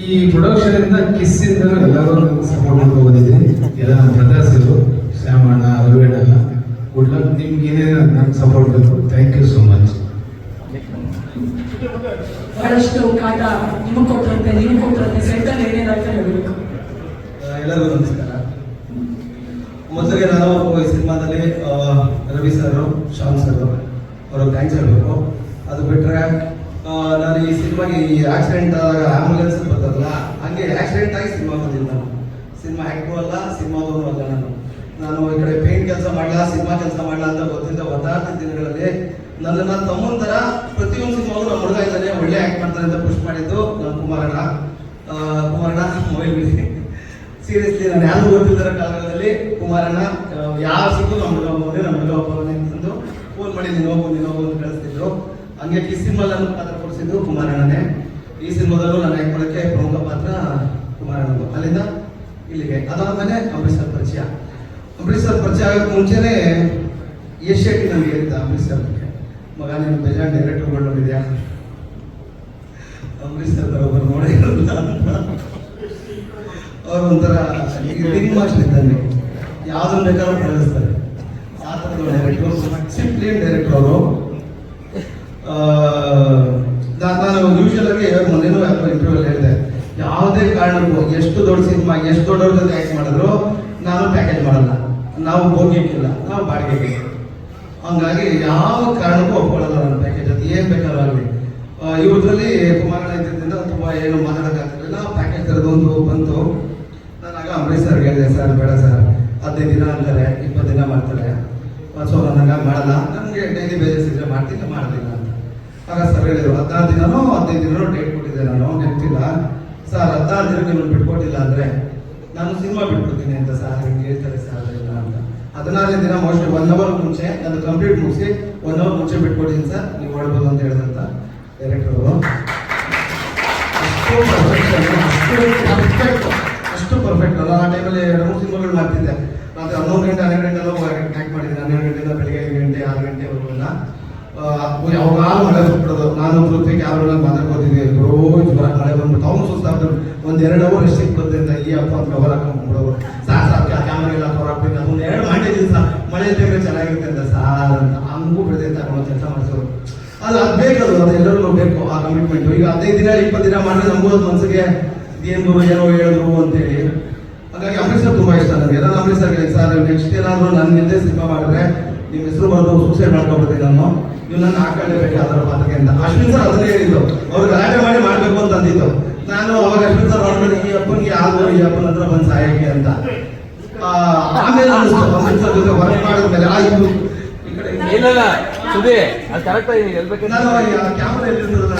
ಈ ಪ್ರೊಡಕ್ಷನ್ ಇಂದ ಕಿಸ್ಸಿಂದ ಎಲ್ಲರೂ ಸಪೋರ್ಟ್ ಮಾಡ್ಕೊಂಡು ಬಂದಿದ್ದೀನಿ. ಎಲ್ಲ ನಮ್ಮ ಬ್ರದರ್ಸ್ ಇರು, ಶ್ಯಾಮಣ್ಣ, ರವಿಯಣ್ಣ ಎಲ್ಲ ಗುಡ್ ಲಕ್. ನಿಮ್ಗೆ ಏನೇನು ನನಗೆ ಸಪೋರ್ಟ್ ಬೇಕು. Thank you so much. ಬಹಳಷ್ಟು ಕಾಟ ನಿಮಗೆ ಕೊಟ್ಟಿರುತ್ತೆ ಸೆಂಟರ್ ಏನೇನಾಗ್ತಾ ಹೇಳಬೇಕು. ಎಲ್ಲರಿಗೂ ನಮಸ್ಕಾರ. ಮೊದಲಿಗೆ ನಾನು ಈ ಸಿನಿಮಾದಲ್ಲಿ ರವಿ ಸರ್, ಶಾನ್ ಸರ್ ಅವರು ಥ್ಯಾಂಕ್ಸ್ ಹೇಳಬೇಕು. ಅದು ಬಿಟ್ಟರೆ ನಾನು ಈ ಸಿನಿಮಾಗೆ ಈ ಆಕ್ಸಿಡೆಂಟ್ ಆಂಬುಲೆನ್ಸ್ ಬರ್ತದಲ್ಲ, ಹಂಗೆ ಆಕ್ಸಿಡೆಂಟ್ ಆಗಿ ಸಿನಿಮಾ ಬಂದಿದ್ದು. ನಾನು ಸಿನಿಮಾ ಆ್ಯಕ್ಟು ಅಲ್ಲ, ಸಿನಿಮಾದವರು ಅಲ್ಲ. ನಾನು ಈ ಕಡೆ ಪೇಂಟ್ ಕೆಲಸ ಮಾಡಲ್ಲ, ಸಿನಿಮಾ ಕೆಲಸ ಮಾಡಲ್ಲ ಅಂತ ಗೊತ್ತಿದ್ದ ಒದ್ದಾಡ್ತಿದ್ದ ದಿನಗಳಲ್ಲಿ ನನ್ನನ್ನು ತಮ್ಮನ ಥರ ಪ್ರತಿಯೊಂದು ಸಿನಿಮಾಗೂ ನಮ್ಮ ಹುಡುಗ ಇದ್ದಾನೆ, ಒಳ್ಳೆ ಆ್ಯಕ್ಟ್ ಮಾಡ್ತಾರೆ ಅಂತ ಪುಷ್ ಮಾಡಿದ್ದು ನಾನು ಕುಮಾರಣ್ಣ ಮೊಬೈಲ್ ಬಿಡಿ. ಸೀರಿಯಸ್ಲಿ ನಾನು ಯಾರು ಗೊತ್ತಿದ್ದರ ಕಾಲದಲ್ಲಿ ಕುಮಾರಣ್ಣ ಯಾವ ಸಿಕ್ಕು ನಮ್ಮ ಹುಡುಗ ಒಬ್ಬನೇ ಅಂತಂದು ಫೋನ್ ಮಾಡಿ ನೀನು ಹೋಗು ಅಂತ ಕಳಿಸ್ತಿದ್ರು. ಹಂಗೆ ಈ ಸಿನಿಮಾಲ್ಲಿ ನನ್ನ ಪಾತ್ರ ಕೊಡಿಸಿದ್ದು ಕುಮಾರಣ್ಣನೇ. ಈ ಸಿನಿಮಾದಲ್ಲೂ ನಾನು ಆ್ಯಕ್ಟ್ ಮಾಡೋಕ್ಕೆ ಪ್ರಮುಖ ಪಾತ್ರ ಕುಮಾರಣ್ಣದು. ಅಲ್ಲಿಂದ ಇಲ್ಲಿಗೆ ಅದಾದಮೇಲೆ ಅಂಬರೀಷ್ ಸರ್ ಪರಿಚಯ ಆಗೋಕ್ಕೆ ಮುಂಚೆನೇ ಯಶ್ ಶೆಟ್ಟಿ ನನಗೆ ಹೇಳಿದ್ದ ಅಂಬರೀಷ್ ಸರ್ ಬಗ್ಗೆ, ಮಗ ನೀನು ಬೇಜಾನ್ ಡೈರೆಕ್ಟರ್ಗಳು ನೋಡಿದ್ಯಾ, ಅಂಬರೀಷ್ ಸರ್ ಒಬ್ಬರು ನೋಡೇ ಇರಲ್ಲ ಅಂತ. ಅವರು ಒಂಥರ ರಿಂಗ್ ಮಾಸ್ಟರ್ ಇದ್ದಾನೆ, ಯಾವುದನ್ನು ಬೇಕಾದ್ರೂ ಕಳಿಸ್ತಾರೆ. ಆ ಥರದ ಡೈರೆಕ್ಟರ್, ಸಿಂಪ್ಲೇನ್ ಡೈರೆಕ್ಟರ್ ಅವರು. ನಾನು ಯೂಶುವಲ್ ಆಗಿ ಮೊನ್ನೆನೂ ಯಾರೋ ಇಂಟರ್ವ್ಯೂಲ್ಲಿ ಹೇಳಿದೆ, ಯಾವುದೇ ಕಾರಣಕ್ಕೂ ಎಷ್ಟು ದೊಡ್ಡ ಸಿನಿಮಾ, ಎಷ್ಟು ದೊಡ್ಡವ್ರ ಜೊತೆ ಆ್ಯಕ್ಟ್ ಮಾಡಿದ್ರು ನಾನು ಪ್ಯಾಕೇಜ್ ಮಾಡಲ್ಲ, ನಾವು ಬೋಗಿಕ್ಕಿಲ್ಲ, ನಾವು ಬಾಡಿಗೆಗೆ. ಹಂಗಾಗಿ ಯಾವ ಕಾರಣಕ್ಕೂ ಒಪ್ಕೊಳ್ಳಲ್ಲ ನನ್ನ ಪ್ಯಾಕೇಜ್ ಅದು ಏನು ಬೇಕಾದ್ರೂ ಆಗಲಿ. ಇವ್ರಲ್ಲಿ ಕುಮಾರಣ್ಣ ಇದ್ದಿದ್ದರಿಂದ ತುಂಬ ಏನು ಮಾತಾಡೋಕ್ಕಾಗ್ತಿರಲಿಲ್ಲ. ಪ್ಯಾಕೇಜ್ ಥರದೊಂದು ಬಂತು. ನಾನು ಆಗ ಅಂಬರೀಷ್ ಸರ್ಗೆ ಹೇಳಿದೆ, ಸರ್ ಬೇಡ ಸರ್, 15 ದಿನ ಅಂತಾರೆ, 20 ದಿನ ಮಾಡ್ತಾರೆ, ಸೊ ನನಗೆ ಮಾಡಲ್ಲ, ನನಗೆ ಡೈಲಿ ಬೇಜಸ್ ಇದ್ರೆ ಮಾಡ್ತೀನಿ, ಮಾಡೋದಿಲ್ಲ ಅಂತ. ಆಗ ಸರ್ ಹೇಳಿದ್ರು 16 ದಿನನೋ 15 ದಿನನೋ ಡೇಟ್ ಕೊಟ್ಟಿದ್ದೆ, ನಾನು ನೆನಪಿಲ್ಲ ಸರ್. 16 ದಿನ ನೀವು ಬಿಟ್ಕೊಟ್ಟಿಲ್ಲ ಅಂದರೆ ನಾನು ಸಿನಿಮಾ ಬಿಟ್ಬಿಡ್ತೀನಿ ಅಂತ ಸರ್ ಹಿಂಗೆ ಹೇಳ್ತಾರೆ ಸರ್ ಇಲ್ಲ ಅಂತ. 16ನೇ ದಿನ ಮೋಸ್ಟ್ಲಿ 1 ಅವರ್ ಮುಂಚೆ ನಾನು ಕಂಪ್ಲೀಟ್ ಮುಗಿಸಿ 1 ಅವರ್ ಮುಂಚೆ ಬಿಟ್ಕೊಟ್ಟಿದ್ದೀನಿ ಸರ್, ನೀವು ಹೊಡ್ಬೋದು ಅಂತ ಹೇಳಿದಂತ ಡೈರೆಕ್ಟರ್ ಅವರು. ಅಷ್ಟು ಪರ್ಫೆಕ್ಟ್ ಅಲ್ಲ. ಆ ಟೈಮಲ್ಲಿ 2-3 ಸಿನಿಮಾಗಳು ಮಾಡ್ತಿದ್ದೆ. ರಾತ್ರಿ 11 ಗಂಟೆ 12 ಗಂಟೆಲ್ಲ ಆ್ಯಕ್ಟ್ ಮಾಡಿದ್ದೆ. 12 ಗಂಟೆಯಿಂದ ಬೆಳಿಗ್ಗೆ 5 ಗಂಟೆ 6 ಗಂಟೆವರೆಗೆಲ್ಲ ಯಾವಾಗ ಮಳೆ ಬಂದ್ಬಿಡೋದು. ನಾನು ಪೃಥ್ವಿ ಕ್ಯಾಬ್ರೆಲ್ಲ ಮಾತಾಡ್ಕೋತಿದ್ದೆ, ರೋಜ್ ಮಳೆ ಬಂದ್ಬಿಟ್ಟು ಅವ್ನು ಸುಸ್ತಾಗ್ತಾರೆ. 1-2 ಅವರ್ ಎಷ್ಟು ಸಿಕ್ಬಂದೆ ಅಂತ ಈ ಅಪ್ಪ ಅಂತ ಕವರ್ ಹಾಕೊಂಡ್ಬಿಡೋರು. ಸಾಕು ಕ್ಯಾಮ್ರಾ ಎಲ್ಲ ಕವರ್ ಹಾಕ್ಬೇಕು, ಅದೊಂದು 2 ಮಾಡಿದ್ದೀನಿ ಸರ್, ಮಳೆ ತೆಗೆದ್ರೆ ಚೆನ್ನಾಗಿರುತ್ತೆ ಅಂತ ಸಾರ್ ಅಂತ ಹಂಗೂ ಬೆಳೆದೇ ತಗೊಂಡು ಕೆಲಸ ಮಾಡಿಸೋರು. ಅದು ಬೇಕದು, ಅದು ಎಲ್ಲರಿಗೂ ಬೇಕು ಆ ಕಮಿಟ್ಮೆಂಟು. ಈಗ 15 ದಿನ 20 ದಿನ ಮಾಡಿದ್ರೆ ನಮಗೂ ಅದು ಮನಸ್ಸಿಗೆ ಏನೋ ಹೇಳಿದ್ರು ಅಂತೇಳಿ. ಹಾಗಾಗಿ ಅಂಬರೀಷ್ ಸರ್ ತುಂಬ ಇಷ್ಟ ನನಗೆ. ನಾನು ಅಂಬರೀಷ್ ಸರ್ ಹೇಳಿ, ಸರ್ ನೆಕ್ಸ್ಟ್ ಏನಾದರೂ ನನ್ನ ನಿಂದೆ ಸಿನಿಮಾ ಮಾಡಿದ್ರೆ ನಿಮ್ಮ ಹೆಸರು ಬರೆದು ಸೂಸೈಡ್ ಮಾಡ್ಕೊಬಿಡ್ತೀನಿ ನಾನು, ನೀವು ನನ್ನ ಹಾಕೊಳ್ಳೇಬೇಕು ಅದರ ಪಾತ್ರಕ್ಕೆ ಅಂತ. ಅಶ್ವಿನ್ ಸರ್ ಅದನ್ನೇ ಹೇಳಿದ್ದು, ಅವ್ರು ಗಲಾಟೆ ಮಾಡಿ ಮಾಡಬೇಕು ಅಂತ ಅಂದಿದ್ದು. ನಾನು ಅವಾಗ ಅಶ್ವಿನ್ ಸರ್ ಮಾಡ್ಕೊಂಡು ಈ ಅಪ್ಪನಿಗೆ ಯಾರು ಈ ಅಪ್ಪನ ಹತ್ರ ಬಂದು ಸಹಾಯಕ್ಕೆ ಅಂತ. ಆಮೇಲೆ ಅನಿಸ್ತು ಅಶ್ವಿನ್ ಸರ್ ಜೊತೆ ವರ್ಕ್ ಮಾಡಿದ್ಮೇಲೆ ಆಯಿತು. ಈ ಕಡೆ ನಾನು ಕ್ಯಾಮ್ರಾ ಎಲ್ಲಿರ್ತದ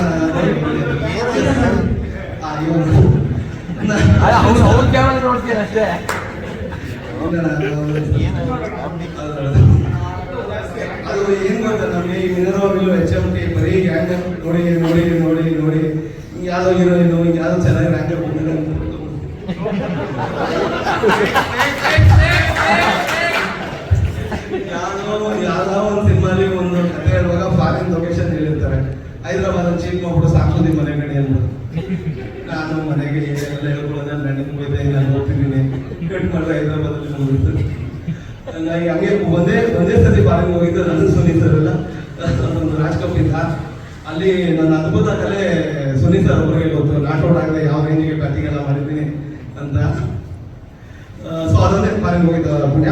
ಅದು ಏನ್ ಗೊತ್ತಾ, ನಮಗೆ ಈ ಮಿನರಲ್ HMT ಬರೀ ಆಂಗಲ್ ನೋಡಿ ನೋಡಿ ನೋಡಿ ನೋಡಿ ಯಾವ್ದೋ ಹೀರೋಯಿನ್ ಯಾವ್ದೋ ಚೆನ್ನಾಗಿ ಆಂಗಲ್ ಬಂದಿದೆ ಅಂತ ಯಾವ್ದೋ ಒಂದು ಸಿನಿಮಾಲಿ ಒಂದು ಕಥೆ ಹೇಳುವಾಗ ಫಾರಿನ್ ಲೊಕೇಶನ್ ಹೇಳಿರ್ತಾರೆ, ಹೈದರಾಬಾದ್ ಚೀಫ್ ಮಾಡ್ಬಿಟ್ಟು ಸಾಕೋದಿ ಮನೆ ಕಡೆ ಅಂದ್ಬಿಟ್ಟು. ನಾನು ಮನೆಗೆ ಎಲ್ಲ ಹೇಳ್ಕೊಳ್ಳೋದ ನನಗೆ ಹೋಯ್ತೆ, ನಾನು ಹೋಗ್ತಿದ್ದೀನಿ ಕಟ್ ಮಾಡಿದ್ರೆ ಹೈದರಾಬಾದಲ್ಲಿ ಹೋಗಿತ್ತು. ಹಂಗಾಗಿ ಹಂಗೆ ಒಂದೇ ಸತಿ ಫಾರಿನ್ ಹೋಗಿದ್ದು ನನ್ನ ಸುನೀಲ್ ಸರ್ ಎಲ್ಲ ಒಂದು ರಾಜ್ಕಪ್ಪಿಂದ. ಅಲ್ಲಿ ನನ್ನ ಅದ್ಭುತ ಕಲೆ ಸುನೀಲ್ ಸರ್ ಅವರಿಗೆ ಗೊತ್ತು, ನಾಟ್ಔಟ್ ಆಗದೆ ಯಾವ ರೇಂಜಿಗೆ ಬ್ಯಾಟಿಂಗ್ ಎಲ್ಲ ಮಾಡಿದ್ದೀನಿ ಅಂತ. ಸೊ ಅದನ್ನೇ ಫಾರಿನ್ ಹೋಗಿದ್ದ ಪುಣ್ಯ.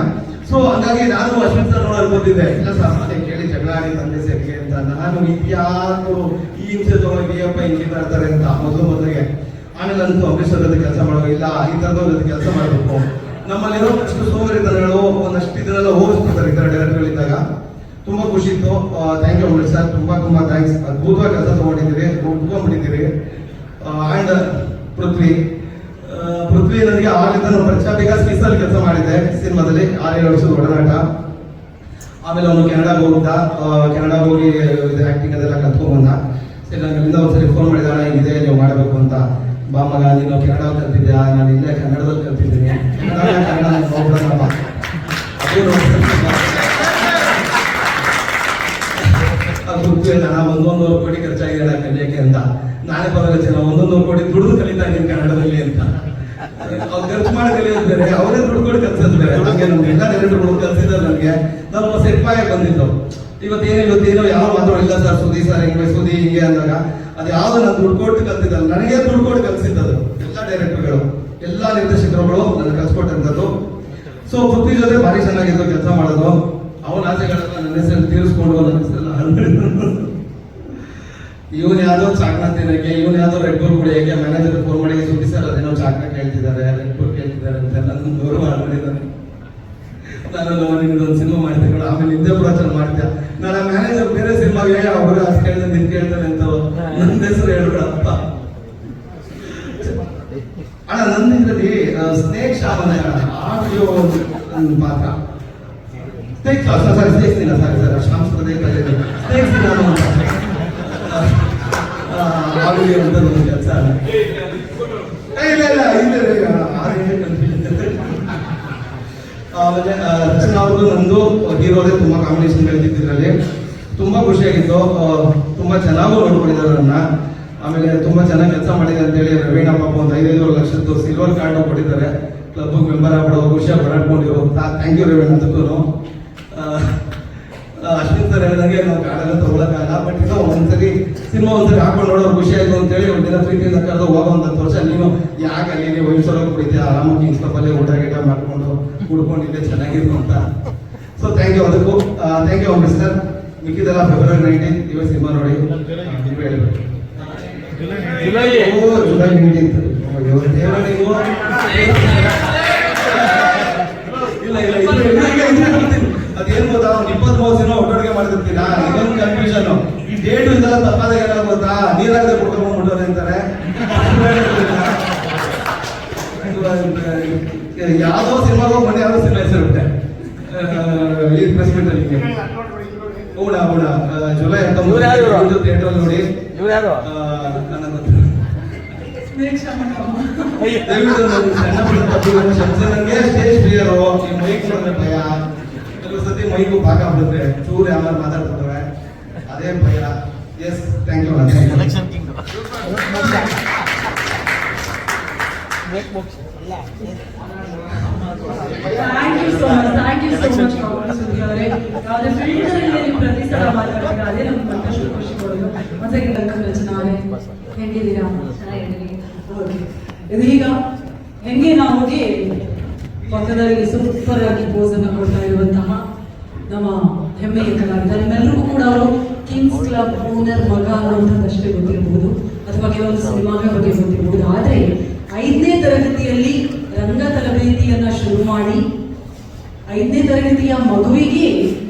ಸೊ ಹಂಗಾಗಿ ನಾನು ಅಶ್ವಿನ್ ಸರ್ ನೋಡೋದು ಬಂದಿದ್ದೆ, ಇಲ್ಲ ಸರ್ ಮತ್ತೆ ಕೇಳಿ ಜಗಳ ಆಡಿ ತಂದೆ ಸೇರಿಕೆ ಅಂತ. ನಾನು ಇದ್ಯಾರು ಈ ಹಿಂಸೆ ತಗೊಂಡು ಅಪ್ಪ ಹಿಂಗೆ ಮಾಡ್ತಾರೆ ಅಂತ ಮೊದಲಿಗೆ. ಆಮೇಲೆ ಅಂತೂ ಅಂಬರೀಶ್ ಅವ್ರ ಕೆಲಸ ಮಾಡೋ ಇಲ್ಲ, ಈ ಥರದವ್ರ ಕೆಲಸ ಮಾಡಬೇಕು. ನಮ್ಮಲ್ಲಿರೋ ಅಷ್ಟು ಸೋಮರಿತನಗಳು ಒಂದಷ್ಟು ಇದನ್ನೆಲ್ಲ ಹೋಗಿಸ್ಬಿಡ್ತಾರೆ ಈ ಥರ ಡೈರೆಕ್ಟರ್ಗಳಿದ್ದಾಗ. ತುಂಬಾ ಖುಷಿ ಇತ್ತು. ಥ್ಯಾಂಕ್ ಯು ಅಂಬರೀಶ್ ಸರ್, ತುಂಬಾ ಥ್ಯಾಂಕ್ಸ್. ಅದ್ಭುತವಾಗಿ ಕೆಲಸ ತಗೊಂಡಿದ್ದೀರಿ, ಒಪ್ಕೊಂಡ್ಬಿಟ್ಟಿದ್ದೀರಿ. ಆ್ಯಂಡ್ ಪೃಥ್ವಿ ನನಗೆ ಆವಾಗಿಂದ ನಾನು ಪರಿಚಯ ಬೇಕಾದ ಸ್ಪೀಸಲ್ಲಿ ಕೆಲಸ ಮಾಡಿದ್ದೆ ಸಿನಿಮಾದಲ್ಲಿ 6-7 ವರ್ಷದ ಒಡನಾಟ. ಆಮೇಲೆ ಅವನು ಕೆನಡಾಗೆ ಹೋಗ್ದ, ಕೆನಡಾಗೆ ಹೋಗಿ ಇದು ಆ್ಯಕ್ಟಿಂಗ್ ಅದೆಲ್ಲ ಕಲ್ತ್ಕೊಂಡ್ಬಂದ. ಸರಿ ನಾನು ಇಲ್ಲಿಂದ ಒಂದ್ಸರಿ ಫೋನ್ ಮಾಡಿದಾಣ, ಹಿಂಗಿದೆ ನೀವು ಮಾಡಬೇಕು ಅಂತ. ಬಾ ಮಗ, ನೀನು ಕೆನಡಾ ಕಲ್ತಿದ್ಯಾ, ನಾನು ಇಲ್ಲೇ ಕನ್ನಡದಲ್ಲಿ ಕಲ್ತಿದ್ದೀನಿ, ಕನ್ನಡ ನೋಡ್ಬಿಡೋಣಪ್ಪ. ಪೃಥ್ವಿ ನಾನು 1,100 ಕೋಟಿ ಖರ್ಚಾಗಿದೆ ಕಲಿಯೋಕ್ಕೆ ಅಂತ. ನಾನೇ ಪರವಾಗಿಲ್ಲ, 1,100 ಕೋಟಿ ದುಡ್ಡು ಕಲಿತಾ ಇದ್ದೀನಿ ಕನ್ನಡದಲ್ಲಿ ಅಂತ. ಅವ್ರು ಖರ್ಚು ಮಾಡಿ ಕಲಿಯೋದು ಬೇರೆ, ಅವರೇ ದುಡ್ಡು ಕೊಟ್ಟು ಕಲ್ಸೋದು ಬೇರೆ. ಹಾಗೆ ನಮ್ಗೆಲ್ಲ ಡೈರೆಕ್ಟರ್ಗಳು ಕಲ್ಸಿದ್ದಾರೆ. ನನಗೆ ನಮ್ಮ ಸೆಟ್ಪಾಗೆ ಬಂದಿದ್ದು ಇವತ್ತೇನೋ ಯಾವ ಮಾತಾಡಿಲ್ಲ ಸರ್, ಸುದಿ ಸರ್ ಹಿಂಗೆ ಸುದಿ ಹಿಂಗೆ ಅಂದಾಗ ಅದು ಯಾವ್ದು ನಾನು ದುಡ್ಡು ಕೊಟ್ಟು ಕಲ್ತಿದ್ದಲ್ಲ, ನನಗೆ ದುಡ್ಡು ಕೊಟ್ಟು ಕಲ್ಸಿದ್ದದು. ಎಲ್ಲ ಡೈರೆಕ್ಟರ್ಗಳು, ಎಲ್ಲ ನಿರ್ದೇಶಕರುಗಳು ನನಗೆ ಕಲ್ಸ್ಕೊಟ್ಟಂಥದ್ದು. ಸೊ ಪೃಥ್ವಿ ಜೊತೆ ಭಾರಿ ಚೆನ್ನಾಗಿದ್ದು ಕೆಲಸ ಮಾಡೋದು. ಅವನ ಆಸೆಗಳೆಲ್ಲ ನನ್ನ ಹೆಸರು ತೀರಿಸ್ಕೊಂಡು ನನ್ನ ಹೆಸರೆಲ್ಲ ಇವನು ಯಾವ್ದೋ ಚಾಕ್ನ ತಿನ್ನಕ್ಕೆ, ಇವನು ಯಾವ್ದೋ ರೆಡ್ ಬುಲ್ ಕುಡಿಯೋಕೆ ಮ್ಯಾನೇಜರ್ ಫೋನ್ ಮಾಡಿ ಸುದ್ದಿ ಸರ್ ಅದೇನೋ ಚಾಕ್ನ ಕೇಳ್ತಿದ್ದಾರೆ, ರೆಡ್ ಬುಲ್ ಕೇಳ್ತಿದ್ದಾರೆ ಅಂತ ನನ್ನ ಗೌರವ ಮಾಡಿದ್ದಾನೆ. ನಾನು ನಿಮ್ದೊಂದು ಸಿನಿಮಾ ಮಾಡ್ತೀನಿ, ಆಮೇಲೆ ನಿದ್ದೆ ಪ್ರಚಾರ ಮಾಡ್ತೀಯ. ನಾನು ಆ ಮ್ಯಾನೇಜರ್ ಬೇರೆ ಸಿನಿಮಾಗೆ ಅವರು ಅದು ಕೇಳಿದ್ರೆ ನಿನ್ ಕೇಳ್ತಾನೆ ಅಂತ ನನ್ನ ಹೆಸರು ಹೇಳ್ಬಿಡಪ್ಪ. ಅಣ್ಣ ನನ್ನ ಇದರಲ್ಲಿ ಸ್ನೇಕ್ ಶಾಮನ ಆಡಿಯೋ ಒಂದು ಪಾತ್ರ. ಸ್ನೇಕ್ ಸ್ನೇಕ್ಸ್ ಇಲ್ಲ ಸರ್ ಸಾಂಸ್ಕೃತಿಕ ಸ್ನೇಕ್ಸ್ ನಾನು ಆಡಿಯೋ ಅಂತ ಒಂದು ಕೆಲಸ. ಇಲ್ಲ ಆಮೇಲೆ ರಚನಾ ಅವ್ರದ್ದು ನಂದು ಹೀರೋದೇ ತುಂಬಾ ಕಾಂಬಿನೇಷನ್ ಗಳಿದ್ದಿದ್ರಲ್ಲಿ ತುಂಬಾ ಖುಷಿಯಾಗಿತ್ತು. ತುಂಬಾ ಚೆನ್ನಾಗೂ ನೋಡ್ಕೊಂಡಿದ್ದಾರೆ ನನ್ನ. ಆಮೇಲೆ ತುಂಬಾ ಚೆನ್ನಾಗಿ ಕೆಲಸ ಮಾಡಿದೆ ಅಂತೇಳಿ ರವೀಣಪ್ಪ ಒಂದು 5-5 ಲಕ್ಷದ್ದು ಸಿಲ್ವರ್ ಕಾರ್ಡ್ ಕೊಟ್ಟಿದ್ದಾರೆ. ಕ್ಲಬ್ ಮೆಂಬರ್ ಆಗ್ಬಿಡೋ ಖುಷಿಯಾಗಿ ಬರಾಡ್ಕೊಂಡಿರೋ. Thank you Raven. ಅದಕ್ಕೂ ಅಶ್ವಿನ್ ಸರ್ ಹೇಳಿದಂಗೆ ನಾವು ಕಾರ್ಡೆಲ್ಲ ತಗೊಳಕ್ಕಾಗಲ್ಲ, ಬಟ್ ಇದು ಒಂದ್ಸರಿ ಸಿನಿಮಾ ಹಾಕೊಂಡು ನೋಡೋರು ಖುಷಿ ಆಯ್ತು ಅಂತೇಳಿ ಒಂದಿನ ಪ್ರೀತಿಯಿಂದ ಕರೆದು ಹೋಗೋ 1 ವರ್ಷ ನೀನು ಯಾಕೆ ಅಲ್ಲಿ ನೀವು ವಯಸ್ಸೊಳಗೆ ಕುಡಿತೀಯ, ಆರಾಮಾಗಿ ಕಿಂಗ್ಸ್ ಕ್ಲಬ್ಬಲ್ಲೇ ಊಟ ಗೀಟ ಮಾಡ್ಕೊಂಡು ಕುಡ್ಕೊಂಡಿದ್ದೆ ಚೆನ್ನಾಗಿತ್ತು ಅಂತ. So thank you. ಅದಕ್ಕೂ ಥ್ಯಾಂಕ್ ಯು ಅಂಬರೀಶ್ ಸರ್. ಮಿಕ್ಕಿದೆಲ್ಲ February 19 ಇವತ್ತು ಸಿನಿಮಾ ನೋಡಿ ನೀವು ಹೇಳ್ಬೇಕು. ಜುಲೈ 19 ಅದೇನ್ ಗೊತ್ತಾ, 20-30 ಸಿನಿಮಾ ಒಟ್ಟೊಟ್ಟಿಗೆ ಮಾಡಿರ್ತೀರಾ, ಇದೊಂದು ಕನ್ಫ್ಯೂಷನ್. ಈ ಡೇಟು ಇದೆಲ್ಲ ತಪ್ಪಾದಾಗ ಏನಾಗ ಗೊತ್ತಾ, ನೀರಾಗದೆ ಕೊಡ್ಕೊಂಡ್ಬಿಟ್ಟೋದು ಅಂತಾರೆ. ಯಾವ್ದೋ ಸಿನಿಮಾಗ ಮೊನ್ನೆ ಯಾವ್ದೋ ಸಿನಿಮಾ ಹೆಸರುಬಿಟ್ಟೆ ಈ ಪ್ರೆಸ್ ಮೀಟ್ ಅಲ್ಲಿ. ಹೌಡ ಜುಲೈ 19 ಥಿಯೇಟರ್ ನೋಡಿ. ದಯವಿಟ್ಟು ಸಣ್ಣ ಪುಟ್ಟ ತಪ್ಪುಗಳು ಕ್ಷಮಿಸಿ. ನನಗೆ ಸ್ಟೇಜ್ ಫಿಯರು, ಈ ಮೈಕ್ ನೋಡಿದ್ರೆ ಭಯ. ಕೆಲವು ಸತಿ ಮೈಕು ಭಾಗ ಆಗ್ಬಿಡುತ್ತೆ, ಚೂರು ಯಾವಾಗ ಮಾತಾಡ್ತಿರ್ತವೆ, ಅದೇ ಭಯ. Yes, thank you. Thank you so much. ಅವರೇ ಯಾವುದೇ ಫೀಲ್ಡಲ್ಲಿ ನೀವು ಪ್ರತಿ ಸಲ ಮಾತಾಡ್ತೀರಾ, ಅದೇ ನಮ್ಗೆ ಮತ್ತಷ್ಟು ಖುಷಿ ಕೊಡೋದು. ಮತ್ತೆ ರಚನಾ ಅವರೇ ಹೆಂಗಿದ್ದೀರಾ? ಇದೀಗ ಹೆಂಗೆ ನಾವು ಹೋಗಿ ಪಕ್ಕದಲ್ಲಿ ಸೂಪರ್ ಆಗಿ ಪೋಸ್ ಅನ್ನು ಕೊಡ್ತಾ ಇರುವಂತಹ ನಮ್ಮ ಹೆಮ್ಮೆಯ ಕಲಾವಿದ, ನಿಮ್ಮೆಲ್ಲರಿಗೂ ಕೂಡ ಅವರು ಕಿಂಗ್ಸ್ ಕ್ಲಬ್ ಓನರ್ ಮಗ ಅನ್ನುವಂಥದ್ದಷ್ಟೇ ಗೊತ್ತಿರಬಹುದು, ಅಥವಾ ಕೆಲವೊಂದು ಸಿನಿಮಾಗಳ ಬಗ್ಗೆ ಗೊತ್ತಿರಬಹುದು. ಆದರೆ 5ನೇ ತರಗತಿಯಲ್ಲಿ ರಂಗ ತರಬೇತಿಯನ್ನ ಶುರು ಮಾಡಿ 5ನೇ ತರಗತಿಯ ಮಗುವಿಗೆ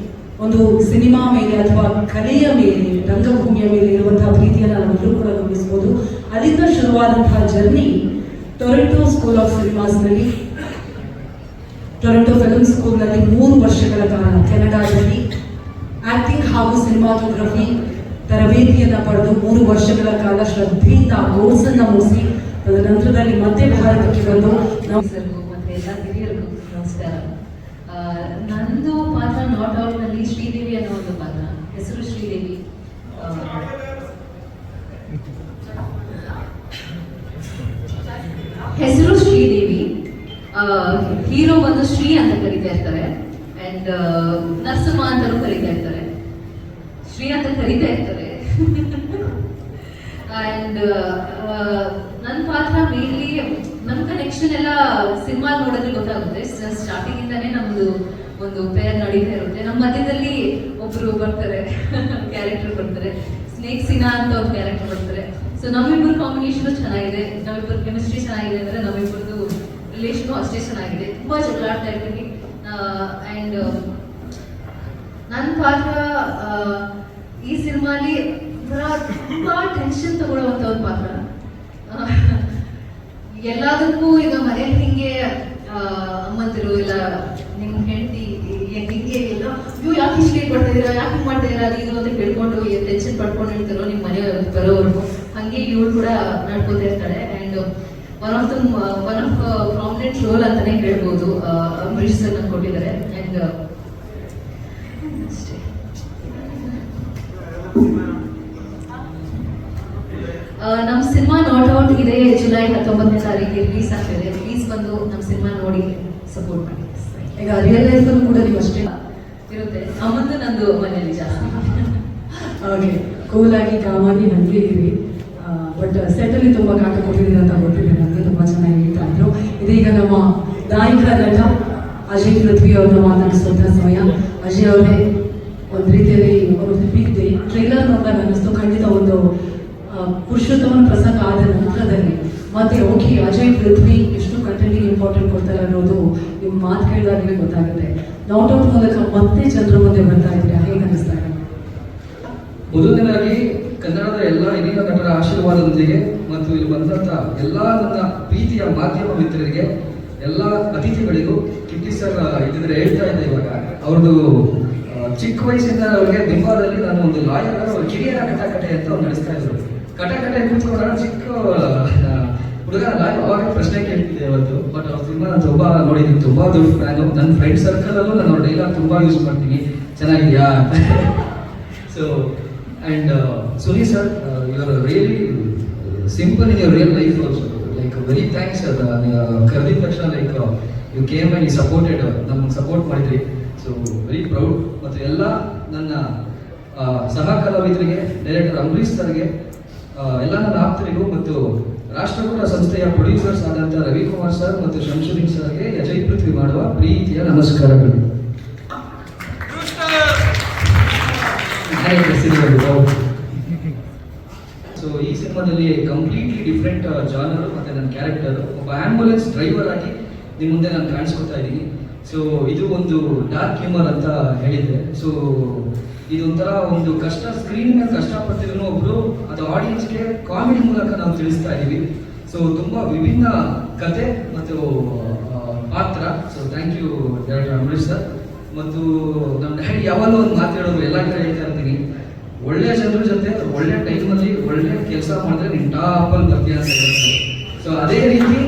ಒಂದು ಸಿನಿಮಾ ಮೇಲೆ ಅಥವಾ ಕಲೆಯ ಮೇಲೆ, ರಂಗಭೂಮಿಯ ಮೇಲೆ ಇರುವಂತಹ ಪ್ರೀತಿಯನ್ನು ನಾವೆಲ್ಲರೂ ಕೂಡ ಗಮನಿಸಬಹುದು. ಅಲ್ಲಿಂದ ಶುರುವಾದಂತಹ ಜರ್ನಿ ಟೊರೊಂಟೊ ಸ್ಕೂಲ್ ಆಫ್ ಸಿನಿಮಾಸ್ನಲ್ಲಿ, ಟೊರೊಂಟೊ ಫಿಲ್ಮ್ ಸ್ಕೂಲ್ನಲ್ಲಿ 3 ವರ್ಷಗಳ ಕಾಲ ಕೆನಡಾದಲ್ಲಿ ಆಕ್ಟಿಂಗ್ ಹಾಗೂ ಸಿನಿಮಾಟೋಗ್ರಫಿ ತರಬೇತಿಯನ್ನು ಪಡೆದು 3 ವರ್ಷಗಳ ಕಾಲ ಶ್ರದ್ಧೆಯಿಂದ ಕೋರ್ಸ್ ಅನ್ನು ಮುಗಿಸಿ ತದನಂತರದಲ್ಲಿ ಮತ್ತೆ ಭಾರತಕ್ಕೆ ಬಂದು ನಾವು ಮತ್ತೆ ಎಲ್ಲ ಹಿರಿಯರಿಗೂ ನಮಸ್ಕಾರ. ನಂದು ಪಾತ್ರ ನಾಟ್ ಔಟ್ ನಲ್ಲಿ ಶ್ರೀದೇವಿ ಅನ್ನೋ ಒಂದು ಪಾತ್ರ. ಹೆಸರು ಶ್ರೀದೇವಿ. ಹೀರೋ ಬಂದು ಶ್ರೀ ಅಂತ ಕರೀತಾ ಇರ್ತಾರೆ, ಅಂಡ್ ನರಸಿಂಹ ಅಂತಾನು ಕರೀತಾ ಇರ್ತಾರೆ, ಶ್ರೀ ಅಂತ ಕರೀತಾ ಇರ್ತಾರೆ. ಅಂಡ್ ನನ್ನ ಪಾತ್ರ ಮೇನ್ಲಿ ನಮ್ಮ ಕನೆಕ್ಷನ್ ಎಲ್ಲ ಸಿನಿಮಾ ನೋಡಿದ್ರೆ ಗೊತ್ತಾಗುತ್ತೆ. ಸ್ಟಾರ್ಟಿಂಗ್ ಇಂದಾನೆ ನಮ್ದು ಒಂದು ಪೇರ್ ನಡೀತಾ ಇರುತ್ತೆ. ನಮ್ಮ ಮಧ್ಯದಲ್ಲಿ ಒಬ್ರು ಬರ್ತಾರೆ ಕ್ಯಾರೆಕ್ಟರ್ ಬರ್ತಾರೆ, ಸ್ನೇಕ್ ಸಿನಾ ಅಂತ ಒಂದು ಕ್ಯಾರೆಕ್ಟರ್ ಬರ್ತಾರೆ. ಸೊ ನಮ್ಮಿಬ್ಬರು ಕಾಂಬಿನೇಷನ್ ಚೆನ್ನಾಗಿದೆ, ನಮ್ಮಿಬ್ಬರು ಕೆಮಿಸ್ಟ್ರಿ ಚೆನ್ನಾಗಿದೆ ಅಂದರೆ ನಮ್ಮಿಬ್ಬರದು ರಿಲೇಷನ್ ಅಷ್ಟೇ ಚೆನ್ನಾಗಿದೆ. ತುಂಬಾ ಜಗಳ ಆಡ್ತಾ ಇರ್ತೀವಿ. ಆ್ಯಂಡ್ ನನ್ನ ಪಾತ್ರ ಈ ಸಿನಿಮಾಲಿ ತುಂಬಾ ಟೆನ್ಷನ್ ತಗೊಳ್ಳುವಂತ ಒಂದು ಪಾತ್ರ. ಎಲ್ಲದಕ್ಕೂ ಈಗ ಮನೇಲಿ ಹಿಂಗೆ ಅಮ್ಮಂದಿರು ಇಲ್ಲ ನಿಮ್ಮ ಹೆಂಡತಿ ಹಿಂಗೆ ಎಲ್ಲ ನೀವು ಯಾಕೆ ಇಷ್ಟು ಲೇಟ್ ಮಾಡ್ತಿದ್ದೀರಾ, ಯಾಕೆ ಹಿಂಗೆ ಮಾಡ್ತಿದ್ದೀರಾ, ಅದು ಇದು ಅಂತ ಕೇಳ್ಕೊಂಡು ಟೆನ್ಷನ್ ಪಡ್ಕೊಂಡಿರ್ತಾರೋ ನಿಮ್ಮ ಮನೆ ಬರೋವರೆಗೂ. ಹಂಗೆ ಇವಳು ಕೂಡ ನಡ್ಕೋತಾ ಇರ್ತಾಳೆ. And one of prominent roll ಅಂತಾನೆ ಹೇಳ್ಬೋದು ಅಂಬರೀಷ್ ಸರ್ ನಂಗೆ ಕೊಟ್ಟಿದ್ದಾರೆ. ಆ್ಯಂಡ್ ಅಷ್ಟೇ. ನಮ್ಮ ಸಿನಿಮಾ ನಾಟ್ ಔಟ್ ಇದೆ ಜುಲೈ 19ನೇ ತಾರೀಕಿಗೆ ರಿಲೀಸ್ ಆಗ್ತಿದೆ. ಪ್ಲೀಸ್ ಬಂದು ನಮ್ಮ ಸಿನಿಮಾ ನೋಡಿ ಸಪೋರ್ಟ್ ಮಾಡಿ. ಈಗ ರಿಯಲ್ ಲೈಫಲ್ಲೂ ಕೂಡ ನೀವು ಅಷ್ಟೇ ಇರುತ್ತೆ. ಅಮ್ಮಂದು ನಂದು ಮನೆಯಲ್ಲಿ ಜಾಸ್ತಿ. ಹಾಗೆ ಕೂಲಾಗಿ ಕಾಮಾಗಿ ನನಗೆ ಇರಿ. ಬಟ್ ಸೆಟ್ಟಲ್ಲಿ ತುಂಬ ಕಾಟ ಕೊಟ್ಟಿದ್ದೀರ ಅಂತ ಗೊತ್ತಿದೆ ನನಗೆ. ತುಂಬ ಚೆನ್ನಾಗಿ ಹೇಳ್ತಾ ಇದ್ರು. ಇದೀಗ ನಮ್ಮ ನಾಯಕ ನಟ ಅಜಯ್ ಪೃಥ್ವಿ ಅವ್ರನ್ನ ಮಾತನಾಡಿಸುವಂತಹ ಸಮಯ. ಅಜಯ್ ಅವರೇ, ಒಂದು ರೀತಿಯಲ್ಲಿ ಒಂದು ಬಿಗ್ ಡೇ. ಟ್ರೈಲರ್ ನೋಡಿದಾಗ ಅನ್ನಿಸ್ತು ಖಂಡಿತ ಒಂದು ಪುರುಷೋತ್ತಮನ ಪ್ರಸಂಗ ಆದ ನಂತರದಲ್ಲಿ ಮತ್ತೆ ಓಕೆ ಅಜಯ್ ಪೃಥ್ವಿ ಎಷ್ಟು ಕಂಟೆಂಟಿಗೆ ಇಂಪಾರ್ಟೆಂಟ್ ಕೊಡ್ತಾರೆ ಅನ್ನೋದು ನಿಮ್ಮ ಮಾತು ಕೇಳಿದಾಗಲೇ ಗೊತ್ತಾಗುತ್ತೆ. ನಾಟ್ ಔಟ್ ಮೂಲಕ ಮತ್ತೆ ಜನರ ಮುಂದೆ ಬರ್ತಾ ಇದ್ರೆ ಹೇಗೆ ಅನಿಸ್ತಾ ಇದೆ? ಮೊದಲನೇದಾಗಿ ಕನ್ನಡದ ಎಲ್ಲ ಹಿರಿಯ ನಟರ ಆಶೀರ್ವಾದದೊಂದಿಗೆ ಮತ್ತು ಇಲ್ಲಿ ಬಂದಂಥ ಎಲ್ಲ ನನ್ನ ಪ್ರೀತಿಯ ಮಾಧ್ಯಮ ಮಿತ್ರರಿಗೆ, ಎಲ್ಲ ಅತಿಥಿಗಳಿಗೂ ಕಿಟ್ಟಿ ಸರ್ ಇದ್ರೆ ಹೇಳ್ತಾ ಇದ್ದೆ. ಇವಾಗ ಅವ್ರದ್ದು ಚಿಕ್ಕ ವಯಸ್ಸಿಂದ ಅವ್ರಿಗೆ ಬೆಂಗಾಲಲ್ಲಿ ನಾನು ಒಂದು ಲಾಯರ್ ಅವ್ರ ಕಿರಿಯರ ಕಟಾಕಟೆ ಅಂತ ಅವ್ರು ನಡೆಸ್ತಾ ಇದ್ರು. ಕಟಾಕಟೆ ಕೂತ್ಕೊಂಡ್ರೆ ಚಿಕ್ಕ ಹುಡುಗ ಲಾಯರ್ ಅವಾಗ ಪ್ರಶ್ನೆ ಕೇಳ್ತಿದ್ದೆ ಅವತ್ತು. ಬಟ್ ಅವ್ರ ಸಿನಿಮಾ ನಾನು ತುಂಬ ನೋಡಿದ್ದೀನಿ, ತುಂಬ ದೊಡ್ಡ ಫ್ಯಾನು. ನನ್ನ ಫ್ರೆಂಡ್ ಸರ್ಕಲಲ್ಲೂ ನಾನು ಅವ್ರ ಡೈಲಾಗ್ ತುಂಬ ಯೂಸ್ ಮಾಡ್ತೀನಿ, ಚೆನ್ನಾಗಿದೆಯಾ ಅಂತ. So and Sunil sir, you are really simple in your real life also. Like very thanks ಕರೆದಿದ ತಕ್ಷಣ like you came and you supported, ನಮ್ಗೆ ಸಪೋರ್ಟ್ ಮಾಡಿದ್ರಿ. So very proud. ಮತ್ತು ಎಲ್ಲ ನನ್ನ ಸಹ ಕಲಾವಿದರಿಗೆ, ಡೈರೆಕ್ಟರ್ ಅಂಬರೀಷ್ ಸರ್ಗೆ, ಎಲ್ಲ ನನ್ನ ಆಪ್ತರಿಗೂ ಮತ್ತು ರಾಷ್ಟ್ರಕೂಟ ಸಂಸ್ಥೆಯ ಪ್ರೊಡ್ಯೂಸರ್ಸ್ ಆದಂಥ ರವಿಕುಮಾರ್ ಸರ್ ಮತ್ತು ಶಂಶುದೀನ್ ಸರ್ಗೆ ಅಜಯ್ ಪೃಥ್ವಿ ಮಾಡುವ ಪ್ರೀತಿಯ ನಮಸ್ಕಾರಗಳು. ಸೊ ಈ ಸಿನಿಮಾದಲ್ಲಿ ಕಂಪ್ಲೀಟ್ಲಿ ಡಿಫ್ರೆಂಟ್ ಜಾನರ್ ಮತ್ತೆ ನನ್ನ ಕ್ಯಾರೆಕ್ಟರ್ ಒಬ್ಬ ಆಂಬ್ಯುಲೆನ್ಸ್ ಡ್ರೈವರ್ ಆಗಿ ನಿಮ್ಮ ಮುಂದೆ ನಾನು ಕಾಣಿಸ್ಕೊತಾ ಇದ್ದೀನಿ. ಸೊ ಇದು ಒಂದು ಡಾರ್ಕ್ ಹ್ಯೂಮರ್ ಅಂತ ಹೇಳಿದ್ದೆ. ಸೊ ಇದೊಂಥರ ಒಂದು ಕಷ್ಟ, ಸ್ಕ್ರೀನ್ ಮೇಲೆ ಕಷ್ಟಪಡ್ತಿದ್ರು ಒಬ್ರು, ಅದು ಆಡಿಯನ್ಸ್ಗೆ ಕಾಮಿಡಿ ಮೂಲಕ ನಾವು ತಿಳಿಸ್ತಾ ಇದ್ದೀವಿ. ಸೊ ತುಂಬಾ ವಿಭಿನ್ನ ಕತೆ ಮತ್ತು ಪಾತ್ರ. So thank you director Ambareesh sir. ಮತ್ತು ನಮ್ಮ ಡ್ಯಾಡಿ ಯಾವಾಗಲೂ ಒಂದು ಮಾತು ಹೇಳೋರು, ಎಲ್ಲ ಕಡೆ ಹೇಳ್ತಾ ಇರ್ತೀನಿ, ಒಳ್ಳೆ ಜನರ ಜೊತೆ ಒಳ್ಳೆ ಟೈಮಲ್ಲಿ ಒಳ್ಳೆ ಕೆಲಸ ಮಾಡಿದ್ರೆ ನೀನು ಟಾಪಲ್ಲಿ ಬರ್ತೀಯ ಅಂತ ಹೇಳ್ತಾರೆ. ಸೊ ಅದೇ ರೀತಿ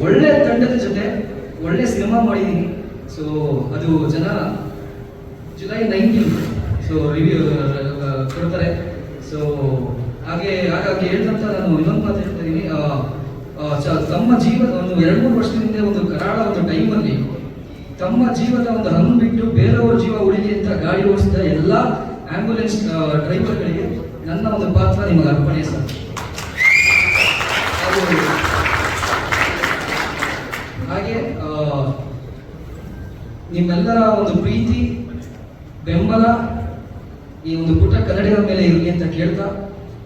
ಒಳ್ಳೆ ತಂಡದ ಜೊತೆ ಒಳ್ಳೆ ಸಿನಿಮಾ ಮಾಡಿದ್ದೀನಿ. ಸೊ ಅದು ಜನ ಜುಲೈ 19 ಸೊ ರಿವ್ಯೂ ಕೊಡ್ತಾರೆ. ಸೊ ಹಾಗಾಗಿ ಹೇಳ್ದಂತ ನಾನು ಇನ್ನೊಂದು ಮಾತು ಹೇಳ್ತಾ ಇದ್ದೀನಿ. ತಮ್ಮ ಜೀವದ ಒಂದು 2-3 ವರ್ಷದ ಹಿಂದೆ ಒಂದು ಕರಾಳ ಒಂದು ಟೈಮಲ್ಲಿ ತಮ್ಮ ಜೀವದ ಒಂದು ಹಣ್ಣು ಬಿಟ್ಟು ಬೇರೆಯವ್ರ ಜೀವ ಉಳಿಲಿ ಅಂತ ಗಾಡಿ ಓಡಿಸಿದ ಎಲ್ಲ ಆಂಬ್ಯುಲೆನ್ಸ್ ಡ್ರೈವರ್ಗಳಿಗೆ ನನ್ನ ಒಂದು ಪಾತ್ರ ನಿಮಗೆ ಅರ್ಪಣೆ ಸರ್. ಹಾಗೆ ನಿಮ್ಮೆಲ್ಲರ ಒಂದು ಪ್ರೀತಿ, ಬೆಂಬಲ ಈ ಒಂದು ಪುಟ್ಟ ಕನ್ನಡಿಗರ ಮೇಲೆ ಇರಲಿ ಅಂತ ಕೇಳ್ತಾ,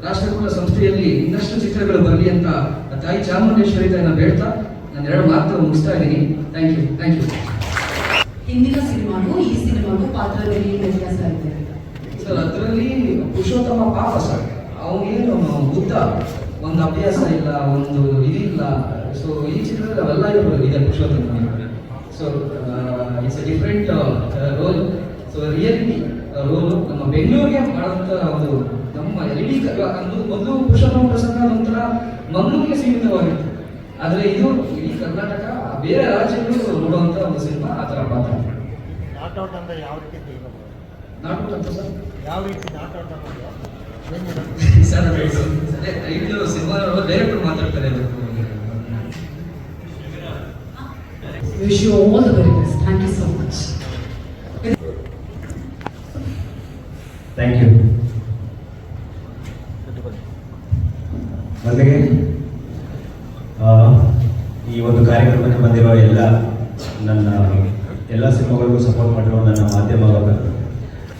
ರಾಷ್ಟ್ರಕೂಟ ಸಂಸ್ಥೆಯಲ್ಲಿ ಇನ್ನಷ್ಟು ಚಿತ್ರಗಳು ಬರಲಿ ಅಂತ ತಾಯಿ ಚಾಮುಂಡೇಶ್ವರಿ ತಾಯಿನ ಬೇಡ್ತಾ ನಾನು 2 ಮಾತು ಮುಗಿಸ್ತಾ ಇದ್ದೀನಿ. Thank you. ಹಿಂದಿನ ಸಿನಿಮಾಗೂ ಈ ಸಿನಿಮಾಗೂ ಪಾತ್ರದಲ್ಲಿ ವ್ಯತ್ಯಾಸ ಇದೆ ಸರ್? ಅದರಲ್ಲಿ ಪುರುಷೋತ್ತಮ ಪಾಪ ಸರ್, ಅವನೇನು ಬುದ್ಧ, ಒಂದು ಅಭ್ಯಾಸ ಇಲ್ಲ, ಒಂದು ಇದಿಲ್ಲ. ಸೊ ಈ ಚಿತ್ರದಲ್ಲಿ ಅವೆಲ್ಲ ಇದೆ Purushottama. So it's a different role. So reality role ನಮ್ಮ ಬೆಂಗಳೂರಿಗೆ ಮಾಡುವಂಥ ಒಂದು ನಮ್ಮ ಇಡೀ ಮೊದಲು ಪುರುಷೋತ್ತಮ ಪ್ರಸಂಗ ಒಂಥರ ಮಂಗಳೂರಿಗೆ ಸೀಮಿತವಾಗಿತ್ತು. ಆದರೆ ಇದು ಇಡೀ ಕರ್ನಾಟಕ, ಬೇರೆ ರಾಜ್ಯಗಳು ನೋಡುವಂಥ ಒಂದು ಸಿನಿಮಾ. ಆ ಥರ ಪಾತ್ರ. ನಾಟ್ ಔಟ್ ಅಂದ್ರೆ ಯಾವ ರೀತಿ ನಾಟ್ ಔಟ್ ಅಂತ ಸರ್? ಯಾವ ರೀತಿ ನಾಟ್ ಔಟ್ ಅನ್ನೋದು ಸರ್ ಇದು ಸಿನಿಮಾ ಡೈರೆಕ್ಟರ್ ಮಾತಾಡ್ತಾರೆ. Wish you all the very best. Thank you so much. Thank you. ಮೊದಲಿಗೆ ಈ ಒಂದು ಕಾರ್ಯಕ್ರಮಕ್ಕೆ ಬಂದಿರುವ ಎಲ್ಲ ನನ್ನ ಎಲ್ಲ ಸಿನಿಮಾಗಳಿಗೂ ಸಪೋರ್ಟ್ ಮಾಡಿರೋ ನನ್ನ ಮಾಧ್ಯಮ